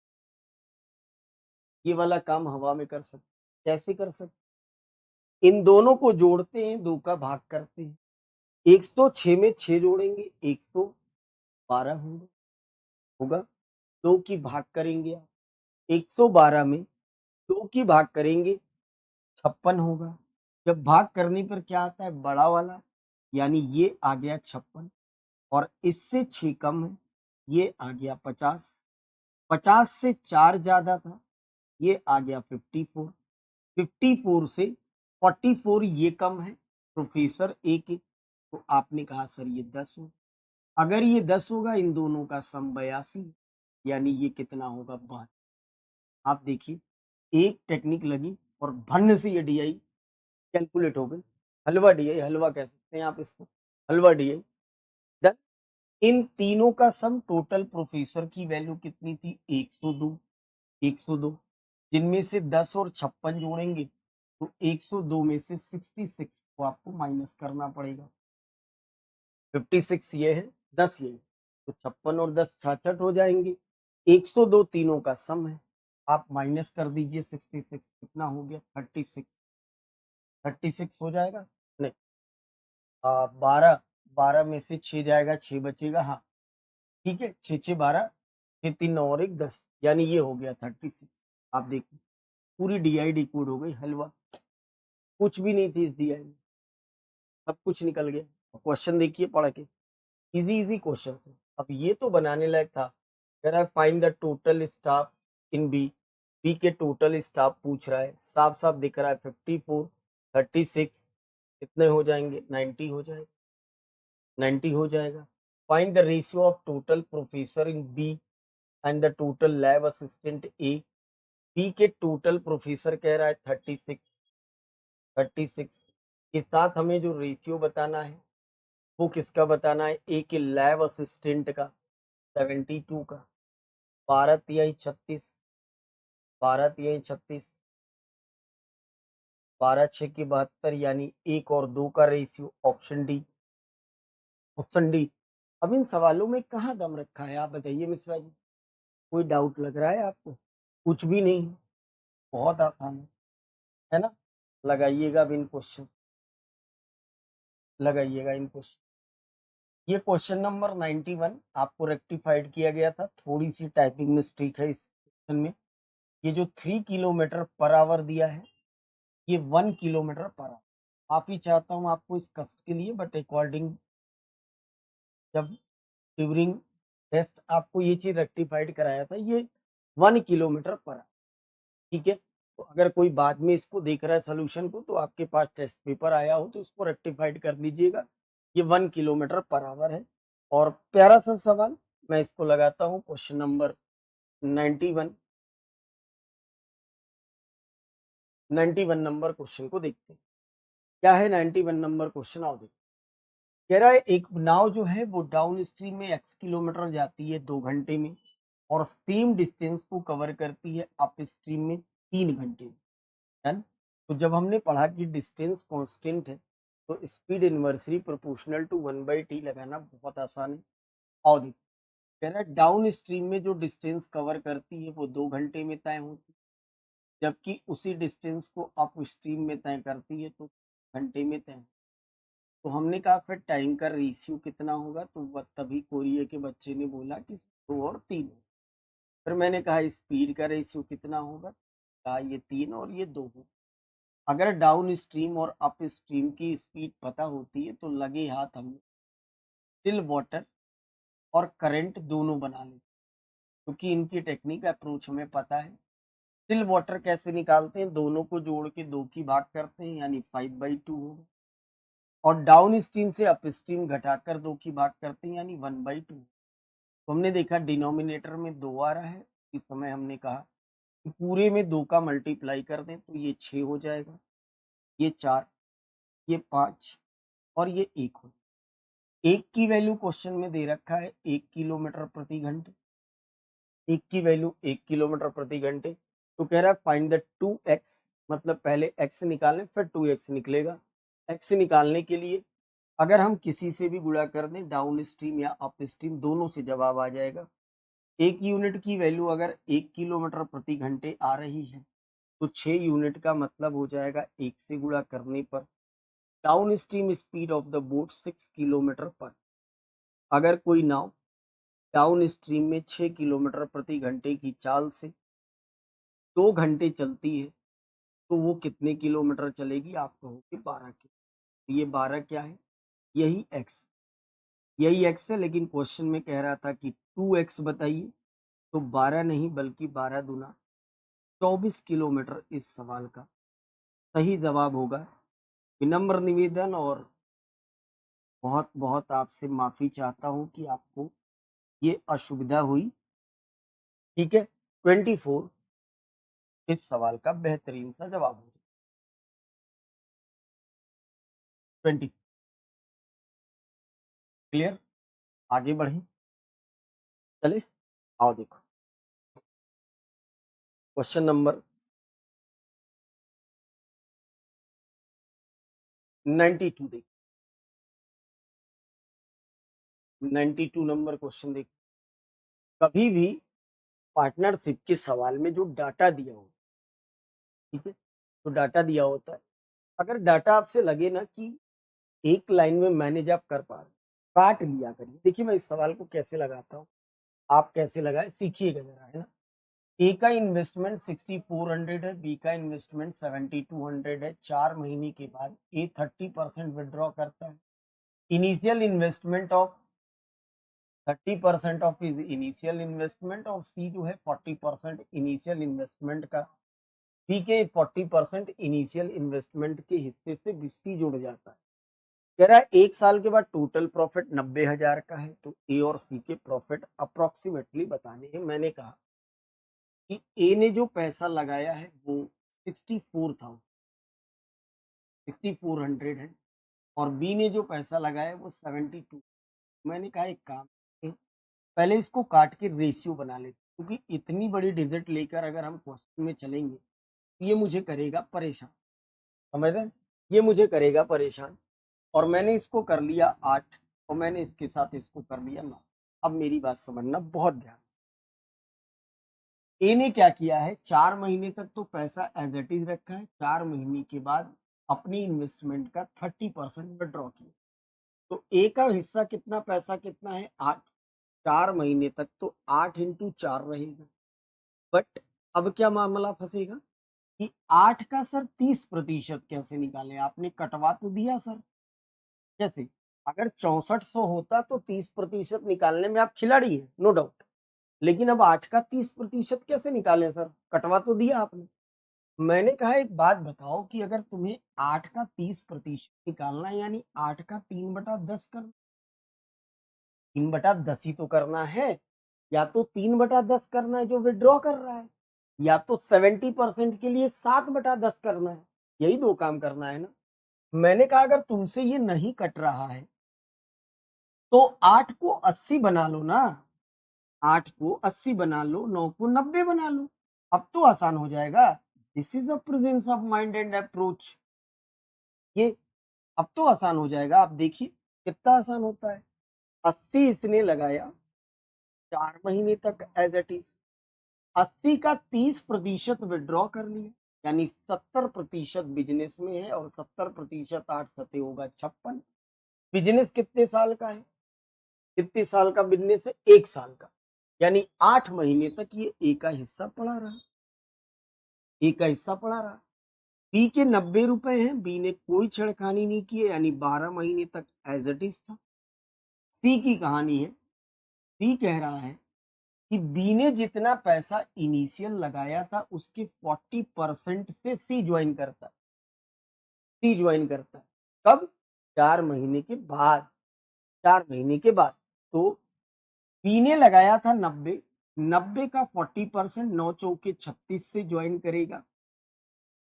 ये वाला काम हवा में कर सकते। कैसे कर सकते, इन दोनों को जोड़ते हैं, 2 का भाग करते हैं। 106 में 6 जोड़ेंगे 112 होगा, होगा। 2 की भाग करेंगे आप, 112 में 2 की भाग करेंगे 56 होगा। जब भाग करने पर क्या आता है बड़ा वाला, यानी ये आ गया 56, और इससे 6 कम है, ये आ गया 50। 50 से 4 ज्यादा था, ये आ गया 54। 54 से 44 ये कम है प्रोफेसर ए के, तो आपने कहा सर ये 10 हो। अगर ये 10 होगा इन दोनों का सम 82, यानी ये कितना होगा 72। आप देखिए एक टेक्निक लगी और भन्न से ये DI कैलकुलेट हो गई। हलवा DI, हलवा कह सकते हैं आप इसको, हलवा DI डन। इन तीनों का सम टोटल प्रोफेसर की वैल्यू कितनी थी? 102, 102, जिनमें से 10 और 56 जोड़ेंगे तो 102 में से 66 को आपको माइनस करना पड़ेगा। 56 ये है, 10 ये है, तो 56 और 10 66 हो जाएंगे। 102 तीनों का सम है, आप माइनस कर दीजिए 66, कितना हो गया? 36, 36 हो जाएगा। नहीं, 12, 12 में से 6 जाएगा, 6 बचेगा, हाँ ठीक है, 6 6 12, 6 3 9 और 1 10, यानी ये हो गया 36। आप देखिए पूरी DI डिकोड हो गई, हलवा कुछ भी नहीं थी इस DI में, सब कुछ निकल गया। क्वेश्चन देखिए पढ़ के, इजी इजी क्वेश्चन थे। अब ये तो बनाने लायक था, कह रहा है find the total staff in B, B के टोटल स्टाफ पूछ रहा है, साफ साफ दिख रहा है 54, 36 कितने हो जाएंगे? 90 हो जाएगा, 90 हो जाएगा। Find the ratio of total professor in B and the total lab assistant A, B के टोटल प्रोफेसर कह रहा है 36, 36 के साथ हमें जो रेशियो बताना है वो किसका बताना है? ए के लैब असिस्टेंट का 72 का, 12 तिहाई 36, 12 तिहाई 36, 12 6 की 72, यानी 1 और 2 का ratio, option D, option D. अब इन सवालों में कहाँ दम रखा है आप बताइए मिश्रा जी, कोई डाउट लग रहा है आपको? कुछ भी नहीं, बहुत आसान है ना? लगाइएगा अब इन क्वेश्चन, लगाइएगा इन क्वेश्चन। ये क्वेश्चन नंबर 91 आपको रेक्टिफाइड किया गया था, थोड़ी सी टाइपिंग मिस्टेक है इस क्वेश्चन में। ये जो 3 किलोमीटर पर आवर दिया है, ये 1 किलोमीटर पर आवर। माफी चाहता हूँ आपको इस कष्ट के लिए, बट अकॉर्डिंग जब ड्यूरिंग टेस्ट आपको ये चीज रेक्टिफाइड कराया था, ये 1 किलोमीटर पर आवर, ठीक है। तो अगर कोई बाद में इसको देख रहा है सोल्यूशन को, तो आपके पास टेस्ट पेपर आया हो तो उसको रेक्टिफाइड कर दीजिएगा, ये 1 किलोमीटर पर आवर है। और प्यारा सा सवाल मैं इसको लगाता हूँ, क्वेश्चन नंबर 91, 91 नंबर क्वेश्चन को देखते हैं क्या है। 91 नंबर क्वेश्चन आओ देखते। कह रहा है एक नाव जो है वो डाउन स्ट्रीम में x किलोमीटर जाती है 2 घंटे में, और सेम डिस्टेंस को कवर करती है अप स्ट्रीम में 3 घंटे में, है ना? तो जब हमने पढ़ा कि डिस्टेंस कांस्टेंट है तो speed inversely proportional to 1/t लगाना बहुत आसान है। और देखिए कह रहा है डाउन स्ट्रीम में जो डिस्टेंस कवर करती है वो 2 घंटे में तय होती है, जबकि उसी डिस्टेंस को अप स्ट्रीम में तय करती है तो घंटे में तय। तो हमने कहा फिर टाइम का रेशियो कितना होगा, तो तभी कोरिया के बच्चे ने बोला कि 2 और 3। फिर मैंने कहा स्पीड का रेशियो कितना होगा, कहा ये 3 और ये 2 हो। अगर डाउन स्ट्रीम और अप स्ट्रीम की स्पीड पता होती है तो लगे हाथ हम स्टिल वाटर और करंट दोनों बना लेते, क्योंकि इनकी टेक्निक अप्रोच हमें पता है। स्टिल वाटर कैसे निकालते हैं, दोनों को जोड़ के 2 की भाग करते हैं, यानी 5/2 होगा। और डाउन स्ट्रीम से अप स्ट्रीम घटाकर 2 की भाग करते हैं, यानी 1/2। तो हमने देखा डिनोमिनेटर में 2 आ रहा है, इस समय हमने कहा कि पूरे में 2 का मल्टीप्लाई कर दें तो ये 6 हो जाएगा, ये 4, ये 5 और ये 1 हो। 1 की वैल्यू क्वेश्चन में दे रखा है 1 किलोमीटर प्रति घंटे, 1 की वैल्यू 1 किलोमीटर प्रति घंटे। तो कह रहा है फाइंड द 2x, मतलब पहले x निकालें फिर 2x निकलेगा। x निकालने के लिए अगर हम किसी से भी गुणा कर दें, डाउन स्ट्रीम या अप स्ट्रीम, दोनों से जवाब आ जाएगा। एक यूनिट की वैल्यू अगर 1 किलोमीटर प्रति घंटे आ रही है तो 6 यूनिट का मतलब हो जाएगा 1 से गुणा करने पर। Down stream speed of the boat 6 kilometre पर। अगर कोई नाव डाउन स्ट्रीम में 6 किलोमीटर प्रति घंटे की चाल से 2 घंटे चलती है तो वो कितने किलोमीटर चलेगी? आप कहोगे 12 किलोमीटर। ये 12 क्या है? यही x, यही x है, लेकिन क्वेश्चन में कह रहा था कि 2x बताइए, तो 12 नहीं बल्कि 12 दूना 24 किलोमीटर इस सवाल का सही जवाब होगा। विनम्र निवेदन और बहुत बहुत आपसे माफी चाहता हूं कि आपको ये असुविधा हुई, ठीक है। 24 इस सवाल का बेहतरीन सा जवाब हो जाए। 20। क्लियर? आगे बढ़े, चले, आओ देखो क्वेश्चन नंबर 92 देखो। 92 नंबर क्वेश्चन देखो। कभी भी पार्टनरशिप के सवाल में जो डाटा दिया हो, ठीक है, तो डाटा दिया होता है, अगर डाटा आपसे लगे ना कि एक लाइन में मैनेज आप कर पा रहे, काट लिया करिए। देखिए मैं इस सवाल को कैसे लगाता हूँ, आप कैसे लगाए सीखिएगा जरा, है ना। ए का इन्वेस्टमेंट 6400 है, बी का इन्वेस्टमेंट 7200 है। 4 महीने के बाद ए 30% विड्रॉ करता है। Initial investment of 30% of is initial investment, और सी जो है 40% इनिशियल इन्वेस्टमेंट का, बी के 40% इनिशियल इन्वेस्टमेंट के हिस्से से सी जुड़ जाता है। कह रहा है 1 साल के बाद टोटल प्रॉफिट 90,000 का है, तो ए और सी के प्रॉफिट अप्रोक्सीमेटली बताने हैं। मैंने कहा कि ए ने जो पैसा लगाया है वो 64,400 है, और बी ने जो पैसा लगाया है वो 72। मैंने कहा एक काम करें, पहले इसको काट के रेशियो बना लेते, क्योंकि इतनी बड़ी डिजिट लेकर अगर हम क्वेश्चन में चलेंगे तो ये मुझे करेगा परेशान, समझ रहे हैं? ये मुझे करेगा परेशान। और मैंने इसको कर लिया 8, और मैंने इसके साथ इसको कर लिया 9। अब मेरी बात समझना बहुत ध्यान से। ए ने क्या किया है, 4 महीने तक तो पैसा एज इट इज रखा है, 4 महीने के बाद अपनी इन्वेस्टमेंट का 30% विड्रॉ किया। तो ए का हिस्सा कितना, पैसा कितना है 8। 4 महीने तक तो 8 × 4 रहेगा। बट अब क्या मामला फंसेगा कि 8 का सर 30% कैसे निकाले, आपने कटवा तो दिया सर, कैसे? अगर 6400 होता तो 30% निकालने में आप खिलाड़ी है, नो डाउट। लेकिन अब 8 का 30% कैसे निकालें सर, कटवा तो दिया आपने। मैंने कहा एक बात बताओ कि अगर तुम्हें 8 का 30% निकालना है, यानी 8 का 3/10 करना, 3/10 ही तो करना है। या तो 3/10 करना है जो विड्रॉ कर रहा है, या तो 70% के लिए 7/10 करना है। यही दो काम करना है ना। मैंने कहा अगर तुमसे ये नहीं कट रहा है तो 8 को 80 बना लो ना, 8 को 80 बना लो, 9 को 90 बना लो। अब तो आसान हो जाएगा। This is a presence of mind and approach. ये अब तो आसान हो जाएगा। आप देखिए कितना आसान होता है। 80 इसने लगाया 4 महीने तक एज इट इज, 80 का 30% विड्रॉ कर लिया, यानी 70% बिजनेस में है, और 70% 8 होगा 56। बिजनेस कितने साल का है, कितने साल का बिजनेस है, 1 साल का, यानी 8 महीने तक ये ए का हिस्सा पड़ा रहा, ए का हिस्सा पड़ा रहा। बी के 90 रुपए हैं, बी ने कोई छेड़खानी नहीं की है, यानी 12 महीने तक एज इट इज था। सी की कहानी है, सी कह रहा है कि बी ने जितना पैसा इनिशियल लगाया था उसके 40% से सी ज्वाइन करता है, सी ज्वाइन करता है। कब? 4 महीने के बाद, 4 महीने के बाद। तो बी ने लगाया था 90, 90 का 40%, 9 × 4 = 36 से ज्वाइन करेगा,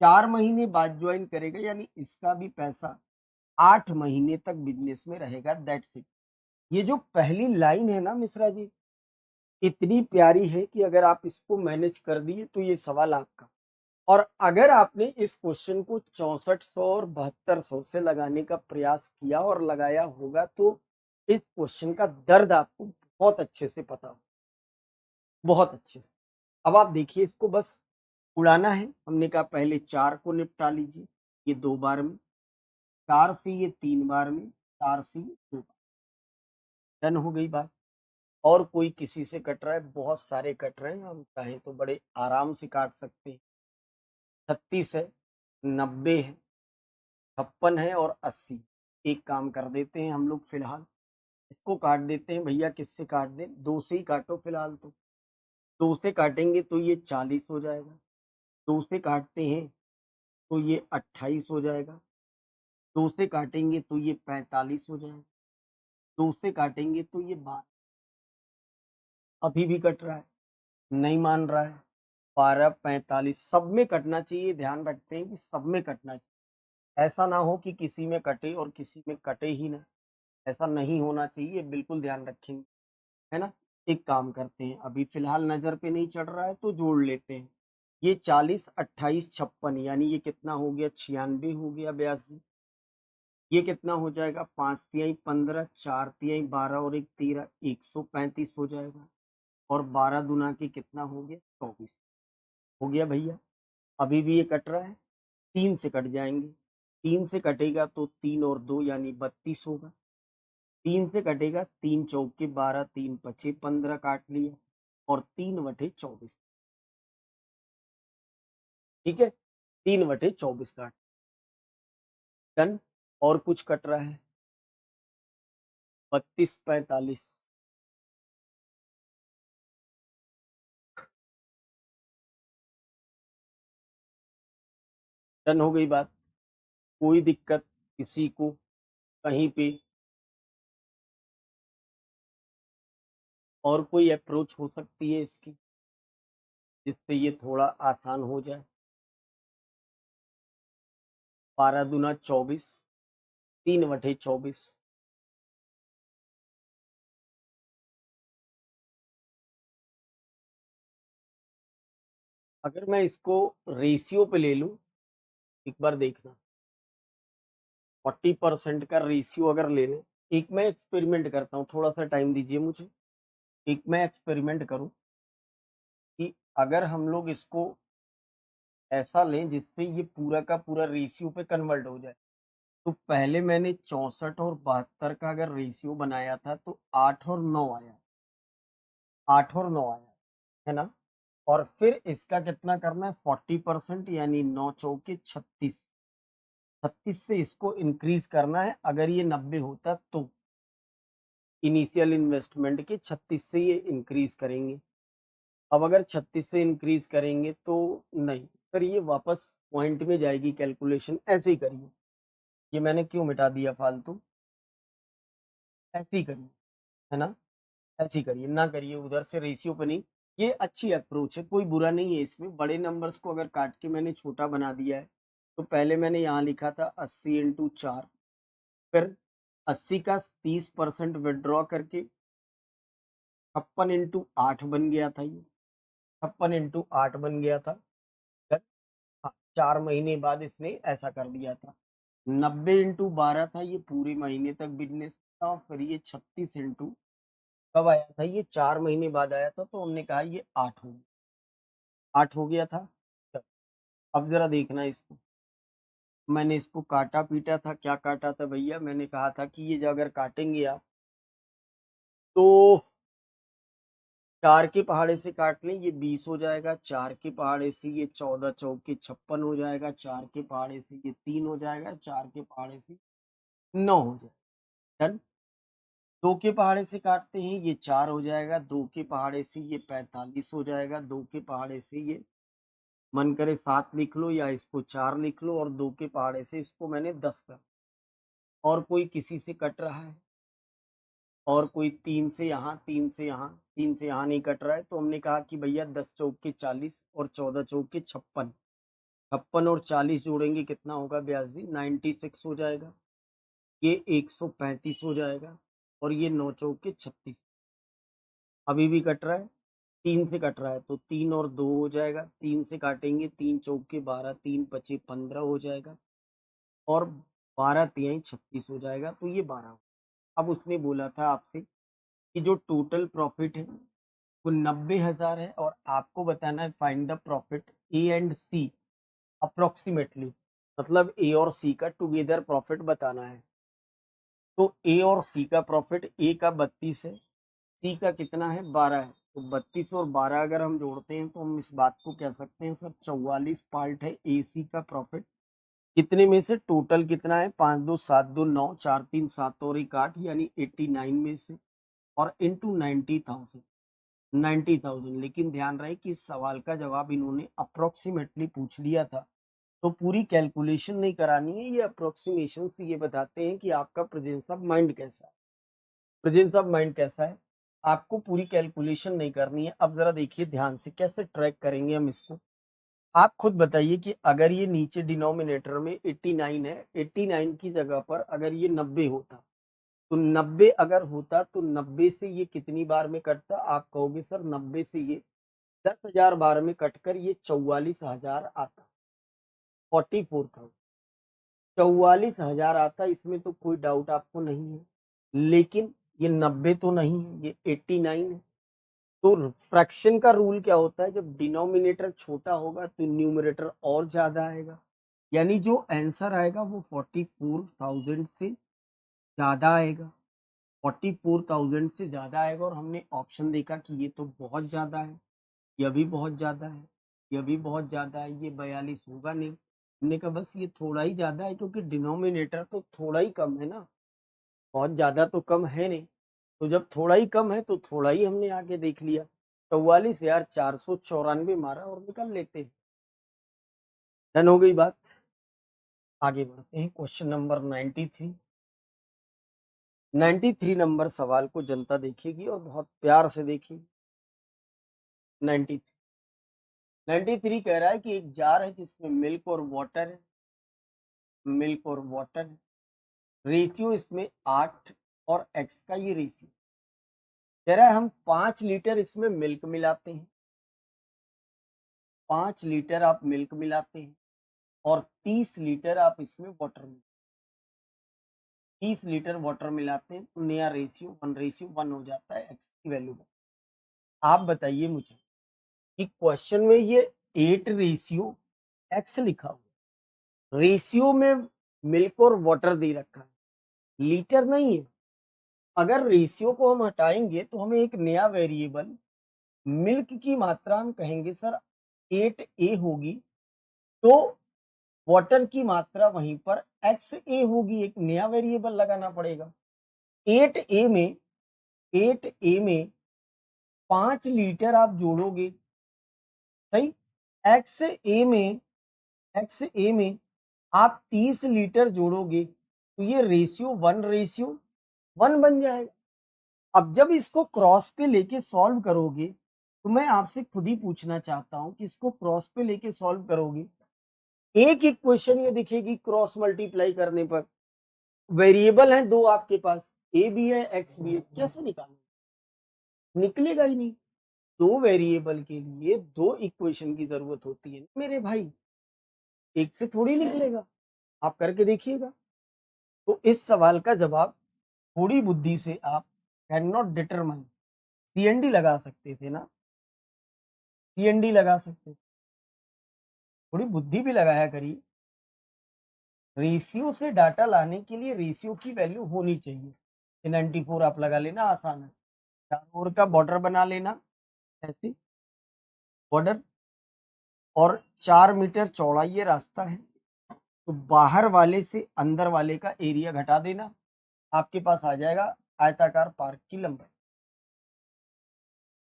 4 महीने बाद ज्वाइन करेगा, यानी इसका भी पैसा 8 महीने तक बिजनेस में रहेगा। That's it. ये जो पहली लाइन है ना मिश्रा जी, इतनी प्यारी है कि अगर आप इसको मैनेज कर दिए तो ये सवाल आपका। और अगर आपने इस क्वेश्चन को 6400 और 7200 से लगाने का प्रयास किया और लगाया होगा तो इस क्वेश्चन का दर्द आपको बहुत अच्छे से पता हो, बहुत अच्छे से। अब आप देखिए इसको बस उड़ाना है। हमने कहा पहले 4 को निपटा लीजिए, ये 2 बार में, 4 से ये 3 बार में, 4 से 2 बार। डन हो गई बात। और कोई किसी से कट रहा है, बहुत सारे कट रहे हैं, हम चाहें तो बड़े आराम से काट सकते हैं। 36 है, 90 है, 56 है और 80। एक काम कर देते हैं हम लोग फिलहाल, इसको काट देते हैं भैया। किससे काट दें, 2 से ही काटो फिलहाल। तो 2 से काटेंगे तो ये 40 हो जाएगा, 2 से काटते हैं तो ये 28 हो जाएगा, 2 से काटेंगे तो ये 45 हो जाएगा, 2 से काटेंगे तो ये 12। अभी भी कट रहा है, नहीं मान रहा है। 12, 45 सब में कटना चाहिए। ध्यान रखते हैं कि सब में कटना चाहिए। ऐसा ना हो कि किसी में कटे और किसी में कटे ही ना। ऐसा नहीं होना चाहिए, बिल्कुल ध्यान रखेंगे, है ना? एक काम करते हैं, अभी फ़िलहाल नज़र पे नहीं चढ़ रहा है तो जोड़ लेते हैं। ये 40, 28, 56 यानी ये कितना हो गया? 96 हो गया, 82। ये कितना हो जाएगा? 5 तिहाई 15, 4 तिहाई 12 और 1 13, 135 हो जाएगा। और 12 दूना के कितना हो गया? 24 हो गया भैया। अभी भी ये कट रहा है, 3 से कट जाएँगे। 3 से कटेगा तो 3 और 2 यानी 32 होगा। 3 से कटेगा, 3 चौके 12, 3 पचे 15 काट लिया और 3/24। ठीक है? 3/24 काट, डन। और कुछ कट रहा है? 32, 45। डन हो गई बात। कोई दिक्कत किसी को कहीं पे और कोई अप्रोच हो सकती है इसकी, जिससे ये थोड़ा आसान हो जाए? 12 दूना 24, 3/24। अगर मैं इसको रेशियो पे ले लूँ, एक बार देखना, 40% का रेशियो अगर ले लें, एक मैं एक्सपेरिमेंट करता हूँ, थोड़ा-सा टाइम दीजिए मुझे। एक मैं एक्सपेरिमेंट करूँ कि अगर हम लोग इसको ऐसा लें जिससे ये पूरा का पूरा रेशियो पे कन्वर्ट हो जाए। तो पहले मैंने 64 और 72 का अगर रेशियो बनाया था तो 8 और 9 आया, 8 और 9 आया, है ना? और फिर इसका कितना करना है? 40% यानी 9 चौके 36, 36 से इसको इंक्रीज़ करना है। अगर ये 90 होता तो इनिशियल इन्वेस्टमेंट के 36 से ये इंक्रीज़ करेंगे। अब अगर 36 से इंक्रीज़ करेंगे तो नहीं, फिर ये वापस पॉइंट में जाएगी कैलकुलेशन, ऐसे ही करिए। ये मैंने क्यों मिटा दिया फालतू? ऐसे ही करिए, है ना? ऐसे ही करिए, ना करिए उधर से रेशियो पे नहीं। ये अच्छी अप्रोच है, कोई बुरा नहीं है इसमें। बड़े नंबर्स को अगर काट के मैंने छोटा बना दिया है, तो पहले मैंने यहाँ लिखा था 80 इंटू 4, फिर 80 का 30% विथड्रॉ करके 56 इंटू 8 बन गया था ये, 56 इंटू 8 बन गया था। फिर हाँ, 4 महीने बाद इसने ऐसा कर दिया था। 90 इंटू 12 था, ये पूरे महीने तक बिज़नेस था। फिर ये 36 इंटू कब आया था? ये 4 महीने बाद आया था, तो हमने कहा ये 8 हो गया, 8 हो गया था। चलो, अब ज़रा देखना इसको। मैंने इसको काटा-पीटा था, क्या काटा था भैया? मैंने कहा था कि ये जो अगर काटेंगे आप, तो 4 के पहाड़े से काट लें, ये 20 हो जाएगा। 4 के पहाड़े से ये 14 चौके 56 हो जाएगा। 4 के पहाड़े से ये 3 हो जाएगा। 4 के पहाड़े से 9 हो जाएगा। डन। 2 के पहाड़े से काटते हैं, ये 4 हो जाएगा। 2 के पहाड़े से ये 45 हो जाएगा। 2 के पहाड़े से ये मन करे 7 लिख लो या इसको 4 लिख लो, और 2 के पहाड़े से इसको मैंने 10 कर। और कोई किसी से कट रहा है? और कोई 3 से यहाँ, 3 से यहाँ, 3 से यहाँ नहीं कट रहा है, तो हमने कहा कि भैया 10 चौके 40 और 14 चौके 56। 56 और 40 जोड़ेंगे कितना होगा ब्यास जी? 96 हो जाएगा। ये 135 हो जाएगा और ये 9 चौके 36। अभी भी कट रहा है, 3 से कट रहा है तो 3 और 2 हो जाएगा। 3 से काटेंगे, 3 चौके 12, 3 पचे 15 हो जाएगा और 12 तिहाई 36 हो जाएगा, तो ये 12। अब उसने बोला था आपसे कि जो टोटल प्रॉफिट है वो 90,000 है और आपको बताना है find the profit A and C approximately, मतलब ए और सी का टुगेदर प्रॉफिट बताना है। तो ए और सी का प्रॉफिट, ए का 32 है, सी का कितना है? 12 है। तो 32 और 12 अगर हम जोड़ते हैं तो हम इस बात को कह सकते हैं सर 44 पार्ट है ए सी का प्रॉफिट। कितने में से? टोटल कितना है? 5 2 7 2 9, 4 3 7 और 1 8 यानी 89 में से, और इंटू 90,000, 90,000। लेकिन ध्यान रहे कि इस सवाल का जवाब इन्होंने अप्रोक्सीमेटली पूछ लिया था, तो पूरी कैलकुलेशन नहीं करानी है। ये अप्रोक्सीमेशन से ये बताते हैं कि आपका प्रेजेंस ऑफ माइंड कैसा है। प्रेजेंस ऑफ माइंड कैसा है? आपको पूरी कैलकुलेशन नहीं करनी है। अब जरा देखिए ध्यान से कैसे ट्रैक करेंगे हम इसको। आप खुद बताइए कि अगर ये नीचे डिनोमिनेटर में 89 है, 89 की जगह पर अगर ये 90 होता, तो 90 अगर होता तो 90 से ये कितनी बार में कटता? आप कहोगे सर 90 से ये 10,000 बार में कटकर ये 44,000 आता, 44,000, 44,000 आता। इसमें तो कोई डाउट आपको नहीं है, लेकिन ये 90 तो नहीं है, ये 89 है। तो फ्रैक्शन का रूल क्या होता है? जब डिनोमिनेटर छोटा होगा तो न्यूमरेटर और ज्यादा आएगा, यानी जो आंसर आएगा वो 44,000 से ज्यादा आएगा, 44,000 से ज्यादा आएगा। और हमने ऑप्शन देखा कि ये तो बहुत ज्यादा है, यह भी बहुत ज्यादा है, यह भी बहुत ज्यादा है, ये 42 होगा नहीं। हमने कहा बस ये थोड़ा ही ज्यादा है, क्योंकि डिनोमिनेटर तो थोड़ा ही कम है ना, बहुत ज्यादा तो कम है नहीं। तो जब थोड़ा ही कम है तो थोड़ा ही हमने आगे देख लिया। 44,494 मारा और निकल लेते हैं। डन हो गई बात। आगे बढ़ते हैं क्वेश्चन नंबर 93। 93 नंबर सवाल को जनता देखेगी और बहुत प्यार से देखिए। 93 93 कह रहा है कि एक जार है जिसमें मिल्क और वाटर है, मिल्क और वाटर है, रेशियो इसमें 8 और एक्स का ये रेशियो। कह रहा है हम 5 लीटर इसमें मिल्क मिलाते हैं, 5 लीटर आप मिल्क मिलाते हैं और 30 लीटर आप इसमें वाटर मिलाते हैं, 30 लीटर वाटर मिलाते हैं, तो नया रेशियो 1:1 हो जाता है एक्स की वैल्यू में। आप बताइए मुझे कि क्वेश्चन में ये 8 रेशियो एक्स लिखा हुआ, रेशियो में मिल्क और वाटर दे रखा है, लीटर नहीं है। अगर रेशियो को हम हटाएंगे तो हमें एक नया वेरिएबल मिल्क की मात्रा हम कहेंगे सर 8a होगी, तो वाटर की मात्रा वहीं पर XA होगी, एक नया वेरिएबल लगाना पड़ेगा। 8a में 8a में 5 लीटर आप जोड़ोगे, सही। XA में XA में आप 30 लीटर जोड़ोगे, तो ये रेशियो 1:1 बन जाएगा। अब जब इसको क्रॉस पे लेके सॉल्व करोगे, तो मैं आपसे खुद ही पूछना चाहता हूं कि इसको क्रॉस पे लेके सॉल्व करोगे, एक इक्वेशन ये दिखेगी क्रॉस मल्टीप्लाई करने पर। वेरिएबल है दो आपके पास, ए भी है एक्स भी है, कैसे निकालोगे? निकलेगा ही नहीं। दो वेरिएबल के लिए दो इक्वेशन की जरूरत होती है मेरे भाई, एक से थोड़ी निकलेगा। आप करके देखिएगा। तो इस सवाल का जवाब थोड़ी बुद्धि से आप कैन नॉट डिटरमाइन, सीएनडी लगा सकते थे ना, सीएनडी लगा सकते, थोड़ी बुद्धि भी लगाया करिए। रेशियो से डाटा लाने के लिए रेशियो की वैल्यू होनी चाहिए। 94 आप लगा लेना, आसान है। चारों ओर का बॉर्डर बना लेना ऐसे, बॉर्डर, और 4 मीटर चौड़ा ये रास्ता है, तो बाहर वाले से अंदर वाले का एरिया घटा देना, आपके पास आ जाएगा आयताकार पार्क की लंबाई।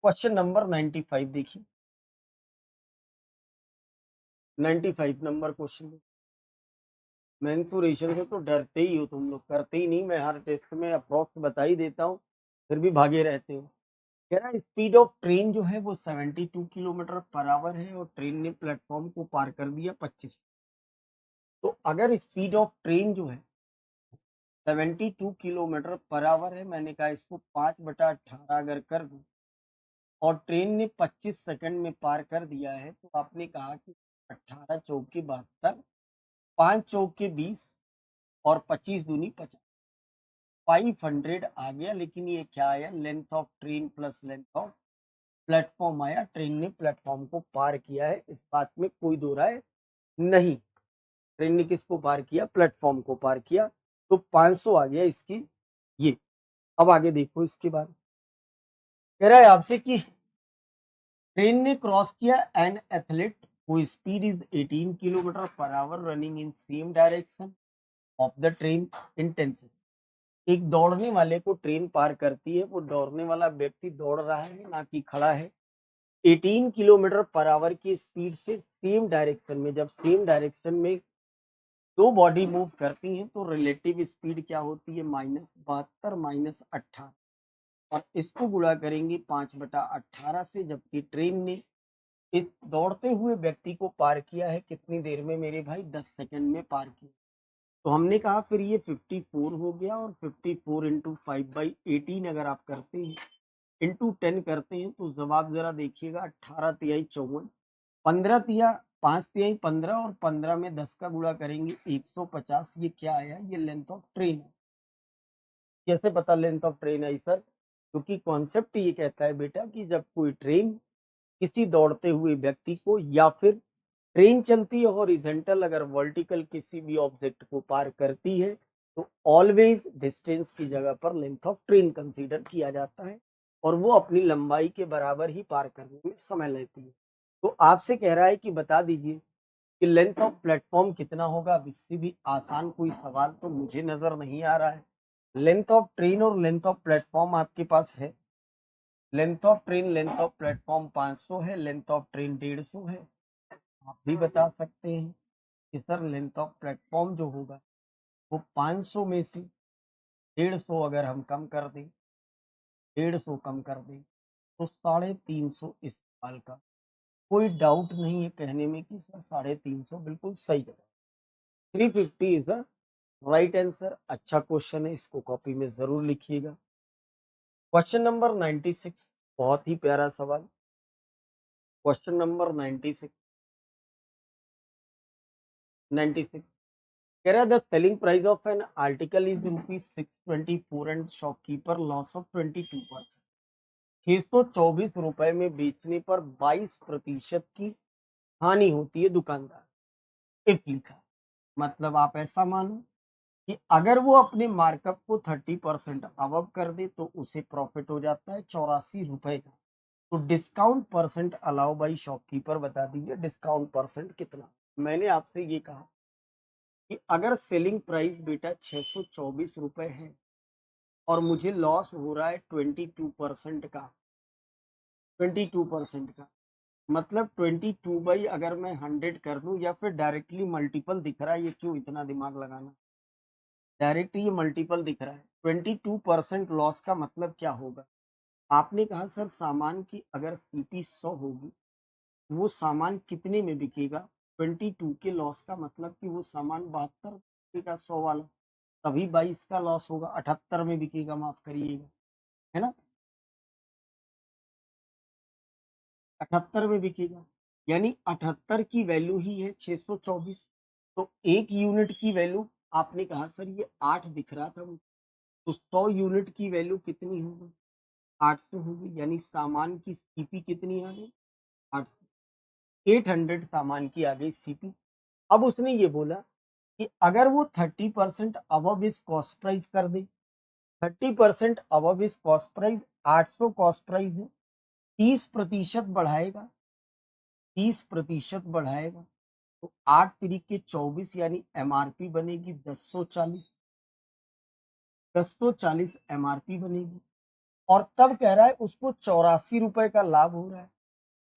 क्वेश्चन नंबर 95 देखिए, 95 नंबर क्वेश्चन। मेंसुरेशन से तो डरते ही हो तुम लोग, करते ही नहीं। मैं हर टेस्ट में अप्रोक्स बता ही देता हूँ, फिर भी भागे रहते हो। कह रहा है स्पीड ऑफ ट्रेन जो है वो 72 किलोमीटर पर आवर है और ट्रेन ने प्लेटफॉर्म को पार कर दिया 25। तो अगर स्पीड ऑफ ट्रेन जो है 72 किलोमीटर पर आवर है, मैंने कहा इसको 5/18 अगर कर दूं और ट्रेन ने 25 सेकंड में पार कर दिया है, तो आपने कहा कि 18 चौके 72, 5 चौके 20 और 25 दूनी 50, 500 आ गया। लेकिन ये क्या आया? Length of train plus length of platform आया। ट्रेन ने प्लेटफॉर्म को पार किया है, इस बात में कोई दो राय नहीं। ट्रेन ने किसको पार किया? प्लेटफॉर्म को पार किया। तो 500 आ गया इसकी ये। अब आगे देखो इसके बाद कह रहा है आपसे कि ट्रेन ने क्रॉस किया an athlete who speed is 18 kilometre per hour running in same direction of the train intensity. एक दौड़ने वाले को ट्रेन पार करती है, वो दौड़ने वाला व्यक्ति दौड़ रहा है ना कि खड़ा है, 18 किलोमीटर पर आवर की स्पीड से सेम डायरेक्शन में। जब सेम डायरेक्शन में दो बॉडी मूव करती हैं तो रिलेटिव स्पीड क्या होती है? -72 -18। और इसको गुणा करेंगे 5/18 से, जबकि ट्रेन ने इस दौड़ते हुए व्यक्ति को पार किया है कितनी देर में मेरे भाई? 10 सेकंड में पार किया। तो हमने कहा फिर ये 54 हो गया, और 54 इंटू 5/18 अगर आप करते हैं, इंटू 10 करते हैं, तो जवाब जरा देखिएगा, 18 तिहाई 54, 15 तिया 5 तिहाई 15, और 15 में 10 का गुणा करेंगे 150। ये क्या आया? ये लेंथ ऑफ ट्रेन है। कैसे पता length of train I sir? क्योंकि कॉन्सेप्ट ये कहता है बेटा कि जब कोई ट्रेन किसी दौड़ते हुए व्यक्ति को, या फिर ट्रेन चलती है हॉरिजॉन्टल अगर वर्टिकल किसी भी ऑब्जेक्ट को पार करती है, तो ऑलवेज डिस्टेंस की जगह पर लेंथ ऑफ ट्रेन कंसीडर किया जाता है, और वो अपनी लंबाई के बराबर ही पार करने में समय लेती है। तो आपसे कह रहा है कि बता दीजिए कि लेंथ ऑफ प्लेटफॉर्म कितना होगा। अब इससे भी आसान कोई सवाल तो मुझे नजर नहीं आ रहा है। लेंथ ऑफ ट्रेन और लेंथ ऑफ प्लेटफॉर्म आपके पास है। Length of train, length of platform 500 है, लेंथ ऑफ ट्रेन 150 है। आप भी बता सकते हैं कि सर लेंथ ऑफ प्लेटफॉर्म जो होगा वो 500 में से 150 अगर हम कम कर दें, 150 कम कर दें, तो 350 इस साल का। कोई डाउट नहीं है कहने में कि सर 350 बिल्कुल सही है। 350 इज द राइट आंसर। अच्छा क्वेश्चन है, इसको कॉपी में जरूर लिखिएगा। क्वेश्चन नंबर 96, बहुत ही प्यारा सवाल। क्वेश्चन नंबर 96, 96 कह रहा है the selling price of an article is ₹624 and shopkeeper loss of 22%। 624 में बेचने पर 22% की हानि होती है दुकानदार। इफ लिखा, मतलब आप ऐसा मानो कि अगर वो अपने मार्कअप को 30% अबव कर दे तो उसे प्रॉफिट हो जाता है ₹84 का। तो discount percent allow by shopkeeper, बता दीजिए डिस्काउंट परसेंट कितना। मैंने आपसे ये कहा कि अगर सेलिंग प्राइस बेटा ₹624 है और मुझे लॉस हो रहा है 22% का, मतलब 22 अगर मैं 100 कर दूं, या फिर डायरेक्टली मल्टीपल दिख रहा है, ये क्यों इतना दिमाग लगाना, डायरेक्ट ये मल्टीपल दिख रहा है। 22% लॉस का मतलब क्या होगा? आपने कहा सर सामान की अगर सीपी 100 होगी, वो सामान कितने में बिकेगा? 22 के लॉस का मतलब कि वो सामान 72 बिकेगा 100 वाला, तभी 22 का लॉस होगा, 78 में बिकेगा, माफ करिएगा, है ना, 78 में बिकेगा। यानी 78 की वैल्यू ही है 624। तो एक यूनिट की वैल्यू, आपने कहा सर ये 8 दिख रहा था मुझे, तो 100 यूनिट की वैल्यू कितनी होगी? 800 होगी। यानी सामान की सीपी कितनी आ गई? 800। 800 सामान की आ गई सीपी। अब उसने ये बोला कि अगर वो 30% अबव इस कॉस्ट प्राइस कर दे, 30% अबव इस कॉस्ट प्राइस, 800 कॉस्ट प्राइस है, 30% बढ़ाएगा, 30% बढ़ाएगा, तो 8 तरीके 24, यानी एमआरपी बनेगी 1040। 1040 एमआरपी बनेगी, और तब कह रहा है उसको ₹84 का लाभ हो रहा है।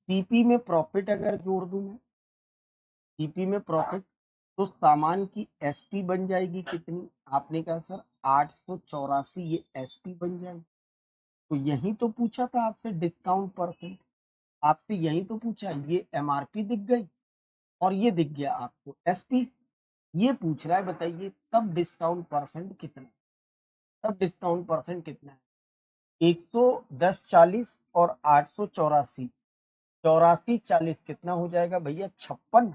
सीपी में प्रॉफिट अगर जोड़ दूं मैं, सीपी में प्रॉफिट, तो सामान की एसपी बन जाएगी कितनी? आपने कहा सर 884, ये एसपी बन जाएगी। तो यही तो पूछा था आपसे डिस्काउंट परसेंट, आपसे यही तो पूछा। ये एमआरपी दिख गई और ये दिख गया आपको एसपी। ये पूछ रहा है बताइए तब डिस्काउंट परसेंट कितना, तब डिस्काउंट परसेंट कितना है? 110 40 और 884, 84 40 कितना हो जाएगा भैया? 56।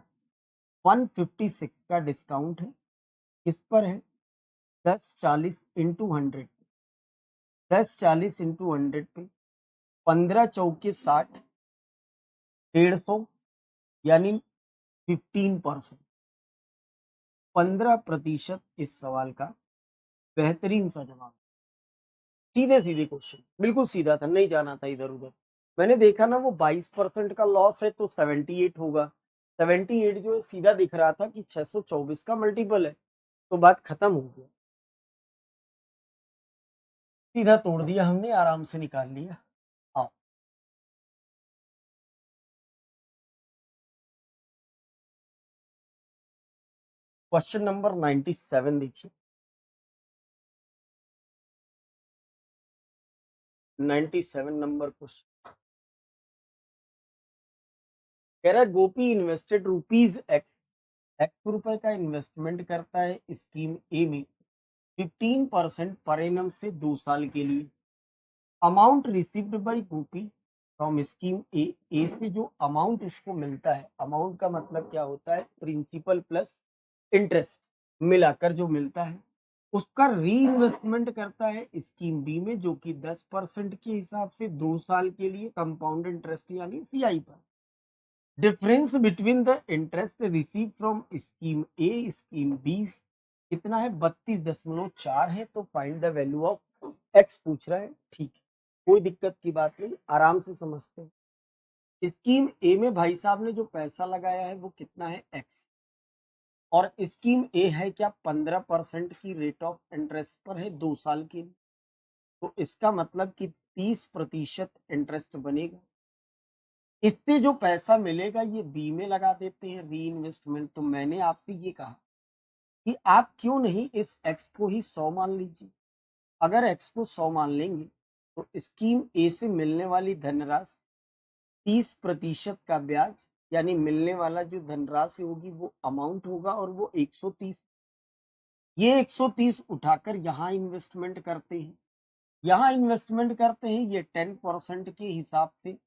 156 का डिस्काउंट है, किस पर है? 10 40 इंटू 100, 10 40 इंटू 100 पे 15 चौके 60, 150, यानी 15%, 15% इस सवाल का बेहतरीन सा जवाब। सीधे सीधे क्वेश्चन, बिल्कुल सीधा था, नहीं जाना था इधर उधर। मैंने देखा ना वो 22% का लॉस है तो 78 होगा। 78 जो है सीधा दिख रहा था कि 624 का मल्टीपल है, तो बात खत्म हो गया, सीधा तोड़ दिया हमने, आराम से निकाल लिया। हाँ, क्वेश्चन नंबर 97 देखिए। 97 नंबर क्वेश्चन कह रहा है गोपी इन्वेस्टेड रुपीज एक्स एक्स रुपए का इन्वेस्टमेंट करता है स्कीम ए में 15% पर एनम से 2 साल के लिए। Amount received by Gopi from scheme A A से जो अमाउंट उसको मिलता है, अमाउंट का मतलब क्या होता है, प्रिंसिपल प्लस इंटरेस्ट मिलाकर जो मिलता है, उसका री इन्वेस्टमेंट करता है स्कीम बी में जो कि 10% के हिसाब से 2 साल के लिए कंपाउंड इंटरेस्ट यानी सीआई पर। Difference between the interest receive from scheme A scheme B कितना है, 32.4 है। तो find the value of X पूछ रहा है, ठीक है, कोई दिक्कत की बात नहीं, आराम से समझते हैं। स्कीम ए में भाई साहब ने जो पैसा लगाया है वो कितना है, एक्स, और स्कीम ए है क्या, 15% की रेट ऑफ इंटरेस्ट पर है 2 साल के लिए। तो इसका मतलब कि 30% इंटरेस्ट बनेगा। इससे जो पैसा मिलेगा ये बी में लगा देते हैं री इन्वेस्टमेंट। तो मैंने आपसे ये कहा कि आप क्यों नहीं इस एक्स को ही 100 मान लीजिए। अगर एक्स को 100 मान लेंगे तो स्कीम ए से मिलने वाली धनराशि 30% का ब्याज यानी मिलने वाला जो धनराशि होगी वो अमाउंट होगा और वो 130। ये 130 उठाकर यहाँ इन्वेस्टमेंट करते हैं, यहाँ इन्वेस्टमेंट करते हैं, ये 10% के हिसाब से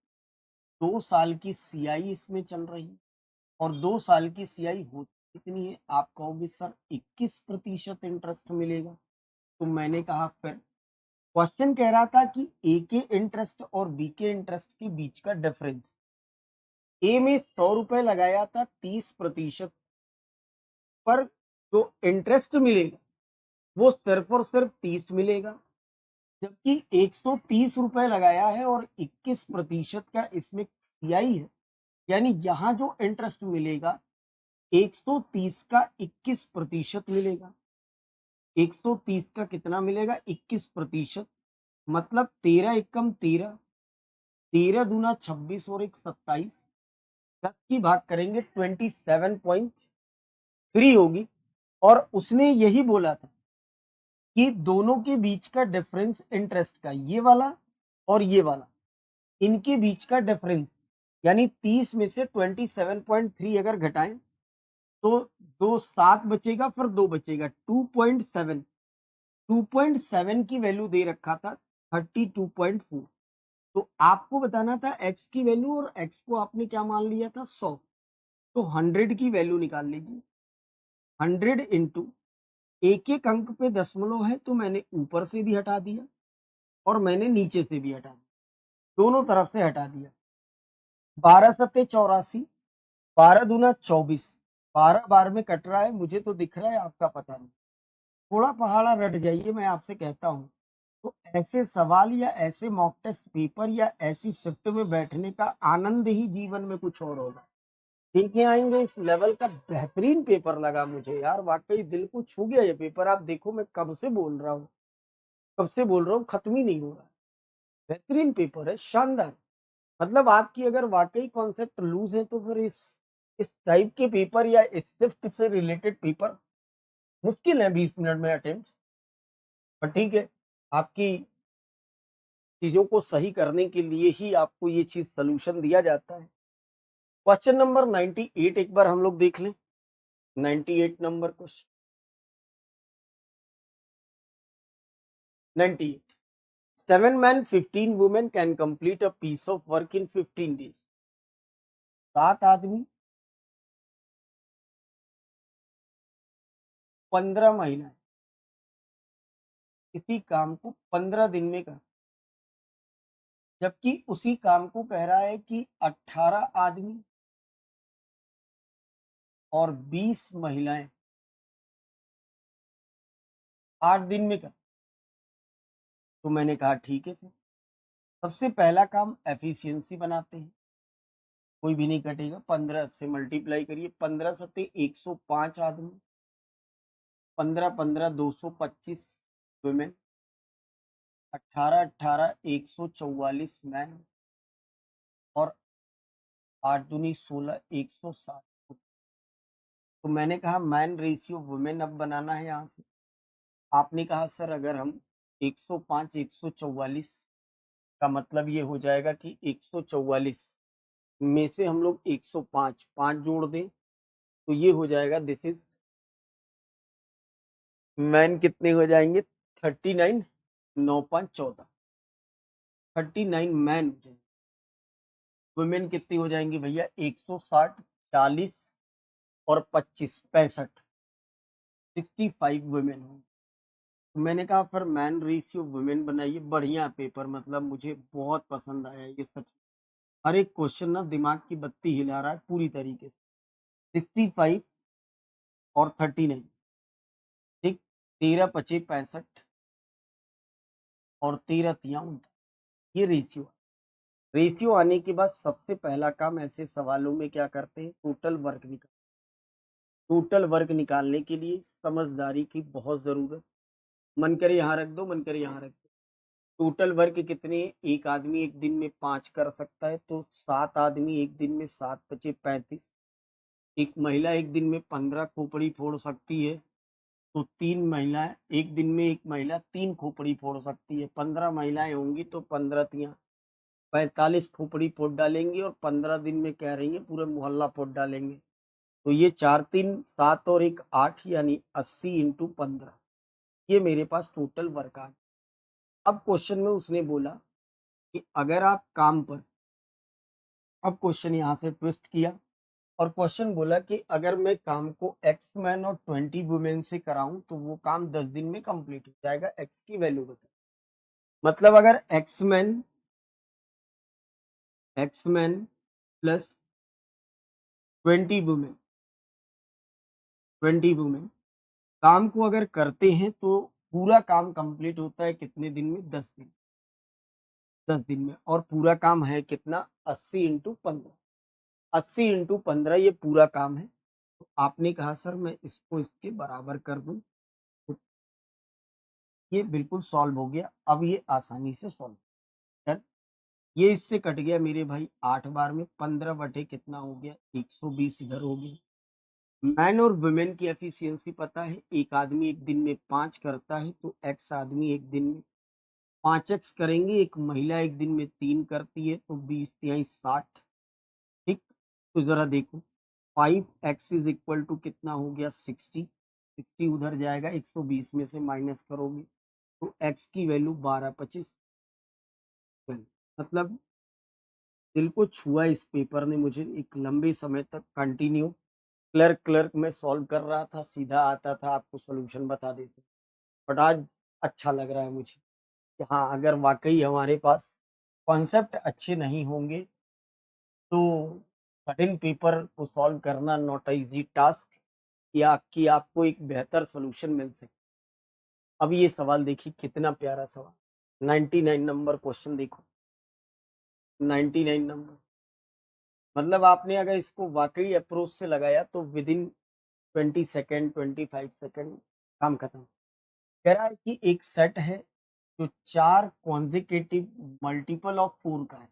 2 साल की सीआई इसमें चल रही है। और 2 साल की सीआई होती कितनी है, आप कहोगे सर 21% इंटरेस्ट मिलेगा। तो मैंने कहा फिर क्वेश्चन कह रहा था कि ए के इंटरेस्ट और बी के इंटरेस्ट के बीच का डिफरेंस। ए में 100 रुपए लगाया था 30% पर, जो इंटरेस्ट मिलेगा वो सिर्फ और सिर्फ 30 मिलेगा। जबकि 130 रुपए लगाया है और 21% का इसमें सीआई है, यानी यहाँ जो इंटरेस्ट मिलेगा 130 का 21% मिलेगा। 130 का कितना मिलेगा, 21%, मतलब 13 एकम 13, 13 दूना 26 और 1 27, 10 की भाग करेंगे 27.3 होगी। और उसने यही बोला था कि दोनों के बीच का डिफरेंस इंटरेस्ट का, ये वाला और ये वाला, इनके बीच का डिफरेंस यानी 30 में से 27.3 अगर घटाएं तो 7 बचेगा, फिर 2 बचेगा, 2.7। 2.7 की वैल्यू दे रखा था 32.4। तो आपको बताना था एक्स की वैल्यू, और एक्स को आपने क्या मान लिया था, 100। तो 100 की वैल्यू निकाल लीजिए। 100 इंटू एक एक अंक पे दशमलव है तो मैंने ऊपर से भी हटा दिया और मैंने नीचे से भी हटा दिया, दोनों तरफ से हटा दिया। 12 सत्ते 84, 12 दूना 24, 12 बार में कट रहा है, मुझे तो दिख रहा है, आपका पता नहीं। थोड़ा पहाड़ा रट जाइए, मैं आपसे कहता हूँ। तो ऐसे सवाल या ऐसे मॉक टेस्ट पेपर या ऐसी शिफ्ट में बैठने का आनंद ही जीवन में कुछ और होगा। देखे आएंगे, इस लेवल का बेहतरीन पेपर लगा मुझे यार, वाकई दिल को छू गया ये पेपर। आप देखो मैं कब से बोल रहा हूँ, कब से बोल रहा हूँ, खत्म ही नहीं हो रहा है। बेहतरीन पेपर है, शानदार। मतलब आपकी अगर वाकई कॉन्सेप्ट लूज है तो फिर इस टाइप के पेपर या इस शिफ्ट से रिलेटेड पेपर मुश्किल है 20 मिनट में अटेम्प्ट। पर ठीक है, आपकी चीजों को सही करने के लिए ही आपको ये चीज सोल्यूशन दिया जाता है। क्वेश्चन नंबर 98 एक बार हम लोग देख लें। 98 number question, 98। 7 men 15 women can complete a piece of work in 15 days। 7 आदमी 15 महिलाएं इसी काम को 15 दिन में कर, जबकि उसी काम को कह रहा है कि 18 आदमी और 20 महिलाएं 8 दिन में कर। तो मैंने कहा ठीक है, फिर सबसे पहला काम एफिशिएंसी बनाते हैं, कोई भी नहीं कटेगा, 15 से मल्टीप्लाई करिए, 15 सत्ते 105 आदमी, 15 15 225 वुमेन, 18 18 144 मैन, और 8 दूनी 16 160। तो मैंने कहा मैन रेशियो वुमेन अब बनाना है यहाँ से। आपने कहा सर अगर हम 105 144 का मतलब ये हो जाएगा कि 144 में से हम लोग 105 5 जोड़ दें तो ये हो जाएगा दिस इज मैन कितने हो जाएंगे 39 9 5 14 39 मैन हो जाएंगे। वुमेन कितनी हो जाएंगी भैया 160 40 और 25 65 65 वुमेन होंगे। तो मैंने कहा फिर मैन रेशियो वुमेन बनाइए बढ़िया पेपर मतलब मुझे बहुत पसंद आया ये सच। हर एक क्वेश्चन ना दिमाग की बत्ती हिला रहा है पूरी तरीके से 65 और 39 ठीक 13 पचे 65 और 13 तिया 39 ये रेशियो। रेशियो आने के बाद सबसे पहला काम ऐसे सवालों में क्या करते हैं टोटल वर्क निकाल। टोटल वर्क निकालने के लिए समझदारी की बहुत जरूरत। मन करे यहाँ रख दो मन करे यहाँ रख दो। टोटल वर्क कितने एक आदमी एक दिन में 5 कर सकता है तो 7 आदमी एक दिन में 7 पचे 35। एक महिला एक दिन में 15 खोपड़ी फोड़ सकती है तो 3 महिलाएं एक दिन में एक महिला 3 खोपड़ी फोड़ सकती है। 15 महिलाएं होंगी तो 15 तिया 45 खोपड़ी फोड़ डालेंगी और 15 दिन में कह रही है पूरे मोहल्ला फोड़ डालेंगे। तो ये 4 3 7 और 1 8 यानी 80 इंटू 15 ये मेरे पास टोटल वर्क आ गया। अब क्वेश्चन में उसने बोला कि अगर आप काम पर अब क्वेश्चन यहाँ से ट्विस्ट किया और क्वेश्चन बोला कि अगर मैं काम को एक्स मैन और 20 वुमेन से कराऊं तो वो काम 10 दिन में कंप्लीट हो जाएगा। एक्स की वैल्यू बता मतलब अगर एक्स मैन प्लस 20 वुमेन काम को अगर करते हैं तो पूरा काम कंप्लीट होता है कितने दिन में 10 दिन में और पूरा काम है कितना 80 इंटू 15 80 इंटू 15 ये पूरा काम है। तो आपने कहा सर मैं इसको इसके बराबर कर दूं तो ये बिल्कुल सॉल्व हो गया। अब ये आसानी से सॉल्व कर ये इससे कट गया मेरे भाई 8 बार में 15 बटे कितना हो गया 120 इधर हो गया। मैन और वुमेन की एफिशिएंसी पता है एक आदमी एक दिन में 5 करता है तो एक्स आदमी एक दिन में 5x करेंगे। एक महिला एक दिन में 3 करती है तो 20 तिहाई 60 ठीक। तो जरा देखो 5x इज इक्वल टू कितना हो गया 60 60 उधर जाएगा 120 में से माइनस करोगे तो x की वैल्यू 12 25 मतलब दिल को छुआ इस पेपर ने मुझे। एक लंबे समय तक कंटिन्यू क्लर्क क्लर्क में सॉल्व कर रहा था सीधा आता था आपको सोल्यूशन बता देते बट आज अच्छा लग रहा है मुझे कि हाँ अगर वाकई हमारे पास कॉन्सेप्ट अच्छे नहीं होंगे तो कठिन पेपर को सॉल्व करना नॉट इजी टास्क या कि आपको एक बेहतर सोल्यूशन मिल सके। अब ये सवाल देखिए कितना प्यारा सवाल 99 नंबर क्वेश्चन देखो 99 नंबर मतलब आपने अगर इसको वाकई अप्रोच से लगाया तो विद इन 20 सेकेंड 25 सेकेंड काम खत्म। कह रहा है कि एक सेट है जो 4 कॉन्जिक्यूटिव मल्टीपल ऑफ 4 का है।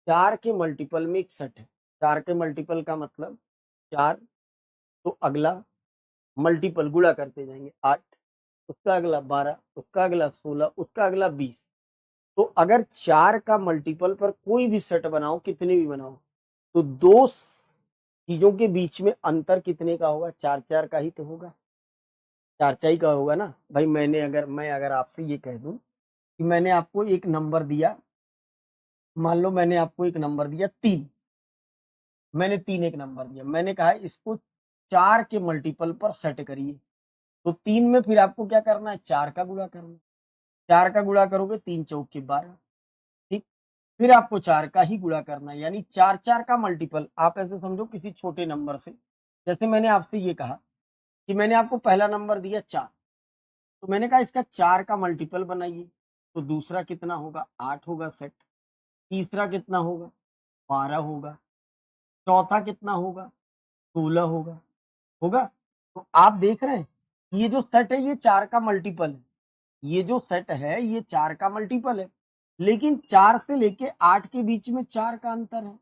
4 के मल्टीपल में एक सेट है। 4 के मल्टीपल का मतलब 4 तो अगला मल्टीपल गुणा करते जाएंगे 8 उसका अगला 12 उसका अगला 16 उसका अगला 20। तो अगर 4 का मल्टीपल पर कोई भी सेट बनाओ कितने भी बनाओ तो दो चीजों के बीच में अंतर कितने का होगा 4 4 का ही तो होगा। 4 4 ही का होगा ना भाई। मैं अगर आपसे ये कह दूं कि मैंने आपको एक नंबर दिया मान लो मैंने आपको एक नंबर दिया 3 मैंने 3 एक नंबर दिया मैंने कहा इसको 4 के मल्टीपल पर सेट करिए तो 3 में फिर आपको क्या करना है 4 का गुणा करना है। 4 का गुणा करोगे 3 चौक के 12 ठीक। फिर आपको 4 का ही गुणा करना है यानी 4 4 का मल्टीपल आप ऐसे समझो किसी छोटे नंबर से। जैसे मैंने आपसे ये कहा कि मैंने आपको पहला नंबर दिया 4 तो मैंने कहा इसका 4 का मल्टीपल बनाइए तो दूसरा कितना होगा 8 होगा सेट। तीसरा कितना होगा 12 होगा। चौथा कितना होगा 16 होगा होगा। तो आप देख रहे हैं ये जो सेट है ये 4 का मल्टीपल है। ये जो सेट है ये 4 का मल्टीपल है लेकिन 4 से लेके 8 के बीच में 4 का अंतर है।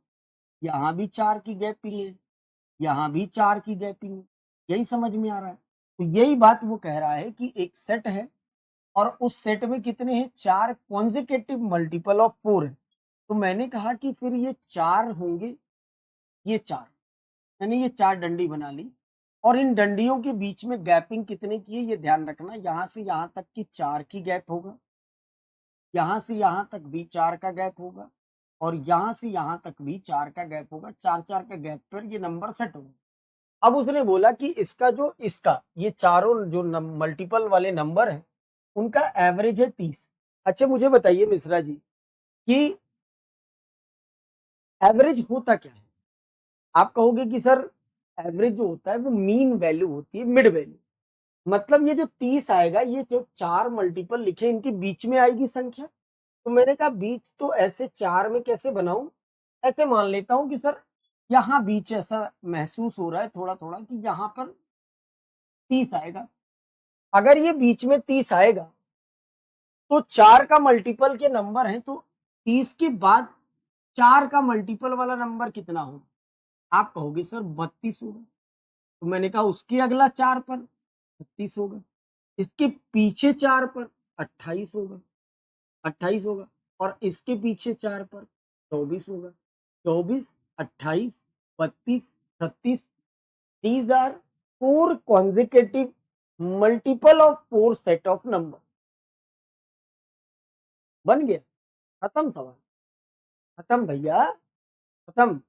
यहाँ भी 4 की गैपिंग है यहाँ भी 4 की गैपिंग है। यही समझ में आ रहा है। तो यही बात वो कह रहा है कि एक सेट है और उस सेट में कितने हैं, 4 कॉन्जिक्यूटिव मल्टीपल ऑफ 4 है। तो मैंने कहा कि फिर ये 4 होंगे, ये 4, मैंने ये 4 डंडी बना ली और इन डंडियों के बीच में गैपिंग कितने की है ये ध्यान रखना, यहाँ से यहाँ तक की 4 की गैप होगा, यहाँ से यहाँ तक भी 4 का गैप होगा और यहाँ से यहाँ तक भी 4 का गैप होगा। 4-4 का गैप पर ये नंबर सेट होगा। अब उसने बोला कि इसका ये चारों जो मल्टीपल वाले नंबर हैं उनका एवरेज है 30। अच्छा मुझे बताइए मिश्रा जी कि एवरेज होता क्या है? आप कहोगे कि सर एवरेज जो होता है वो मीन वैल्यू होती है, मिड वैल्यू। मतलब ये जो 30 आएगा, ये जो 4 मल्टीपल लिखे इनके बीच में आएगी संख्या। तो मैंने कहा बीच तो ऐसे 4 में कैसे बनाऊं, ऐसे मान लेता हूं कि सर यहाँ बीच ऐसा महसूस हो रहा है थोड़ा थोड़ा कि यहाँ पर 30 आएगा। अगर ये बीच में 30 आएगा तो 4 का मल्टीपल के नंबर है, तो 30 के बाद 4 का मल्टीपल वाला नंबर कितना होगा? आप कहोगे सर 32 होगा। तो मैंने कहा उसके अगला 4 पर 36 होगा, इसके पीछे 4 पर 28 होगा, 28 होगा और इसके पीछे 4 पर 24 होगा, 24, 28, 32, 36। These are 4 consecutive multiple of 4 set of number। बन गया, खत्म सवाल, खत्म भैया, खत्म।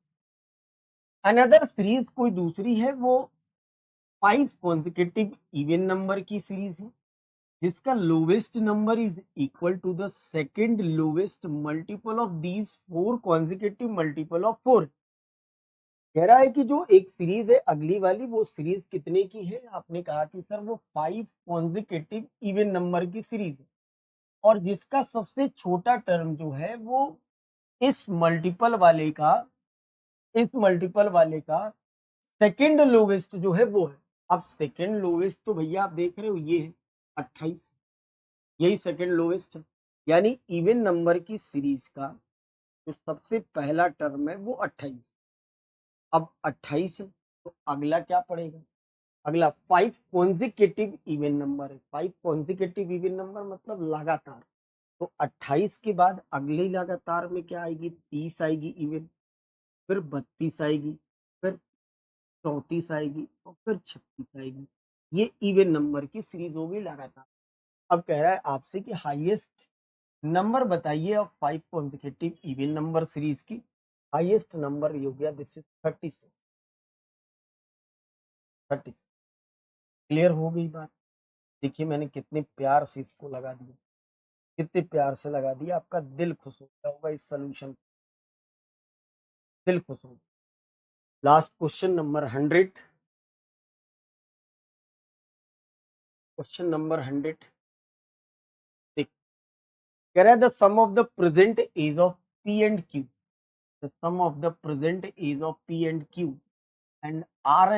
अनदर सीरीज कोई दूसरी है, वो 5 consecutive इवन नंबर की सीरीज है जिसका lowest number is equal to the second lowest multiple of these 4 consecutive multiple of 4। कह रहा है कि जो एक सीरीज है अगली वाली, वो सीरीज कितने की है? आपने कहा कि सर वो 5 consecutive इवन नंबर की सीरीज है और जिसका सबसे छोटा टर्म जो है वो इस मल्टीपल वाले का सेकेंड लोवेस्ट जो है वो है। अब सेकेंड लोवेस्ट तो भैया आप देख रहे हो ये है 28, यही सेकेंड लोवेस्ट है। यानी इवन नंबर की सीरीज का जो सबसे पहला टर्म है वो 28। अब 28 है तो अगला क्या पड़ेगा? अगला 5 कॉन्जिक्यूटिव इवन नंबर है। 5 कॉन्जिक्यूटिव इवन नंबर मतलब लगातार। तो 28 के बाद अगले लगातार में क्या आएगी? 30 आएगी इवन, फिर 32 आएगी, फिर 34 आएगी और फिर 36 आएगी। ये इवन नंबर की सीरीज होगी लगातार। अब कह रहा है आपसे कि हाईएस्ट नंबर बताइए of 5 consecutive even number series की। हाईएस्ट नंबर ये हो गया, दिस इज 36। 36 क्लियर हो गई बात? देखिए मैंने कितने प्यार से इसको लगा दिया, कितने प्यार से लगा दिया, आपका दिल खुश हो गया होगा इस सोल्यूशन, दिल खुश हो। Last question number 100, question number 100 देख, कह रहा है the sum of the present age of P and Q, the sum of the present age of P and Q and R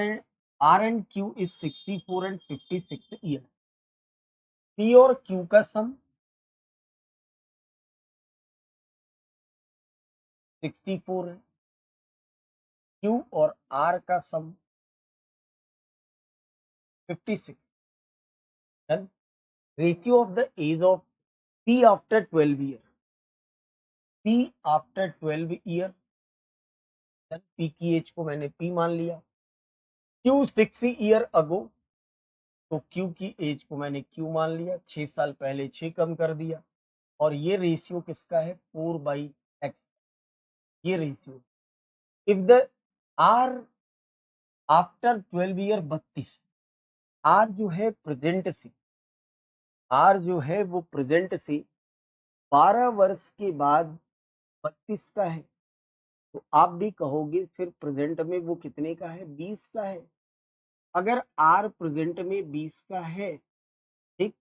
and Q is 64 and 56 year. P और Q का sum 64 है, Q और are का sum 56 है। Ratio of the age of P after 12 year, P after 12 year, P की age को मैंने P मान लिया। क्यू 6 ईयर अगो, तो क्यू की एज को मैंने क्यू मान लिया, 6 साल पहले 6 कम कर दिया। और ये रेशियो किसका है? 4/x, ये ratio. If the R after 12 year 32, R जो है प्रेजेंट से, आर जो है वो प्रेजेंट से 12 वर्ष के बाद 32 का है, तो आप भी कहोगे फिर प्रेजेंट में वो कितने का है? 20 का है। अगर आर प्रेजेंट में 20 का है, ठीक,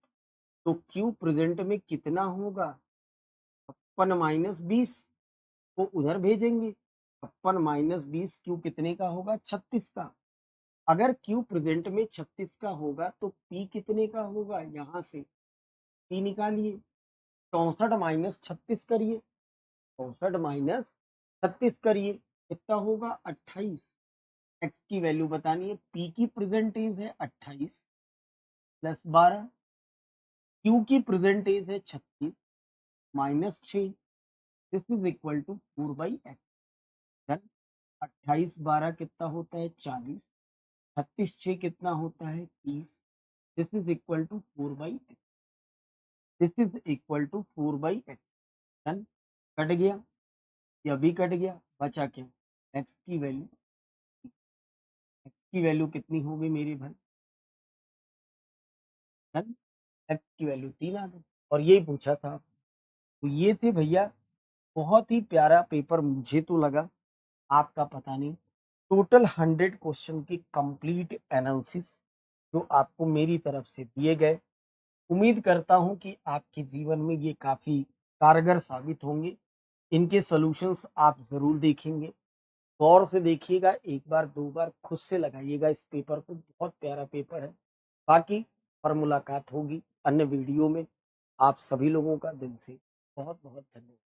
तो क्यू प्रेजेंट में कितना होगा? 56-20 को उधर भेजेंगे, 56-20 क्यू कितने का होगा? 36 का। अगर क्यू प्रेजेंट में 36 का होगा तो पी कितने का होगा? यहाँ से पी निकालिए, 64-36 करिए, 64-36 करिए, कितना होगा? 28। एक्स की वैल्यू बतानी है, पी की प्रेजेंट एज है 28 + 12, क्यू की प्रेजेंट एज है 36 minus 6, this is equal to 4/x। Done. 28 12 कितना होता है 40, 36 6 कितना होता है 30, this is equal to 4/x। This is equal to 4/x। Done. Cut गया, ये भी कट गया, बचा क्या, x की वैल्यू। x की वैल्यू कितनी हो गई मेरे भाई, डन। x की वैल्यू 3 आ गई, और यही पूछा था आपसे। तो ये थे भैया, बहुत ही प्यारा पेपर मुझे तो लगा, आपका पता नहीं। टोटल 100 क्वेश्चन की कंप्लीट एनालिसिस जो आपको मेरी तरफ से दिए गए। उम्मीद करता हूं कि आपके जीवन में ये काफी कारगर साबित होंगे। इनके सॉल्यूशंस आप जरूर देखेंगे, गौर से देखिएगा, एक बार दो बार खुद से लगाइएगा इस पेपर को, बहुत प्यारा पेपर है। बाकी और मुलाकात होगी अन्य वीडियो में। आप सभी लोगों का दिल से बहुत बहुत धन्यवाद।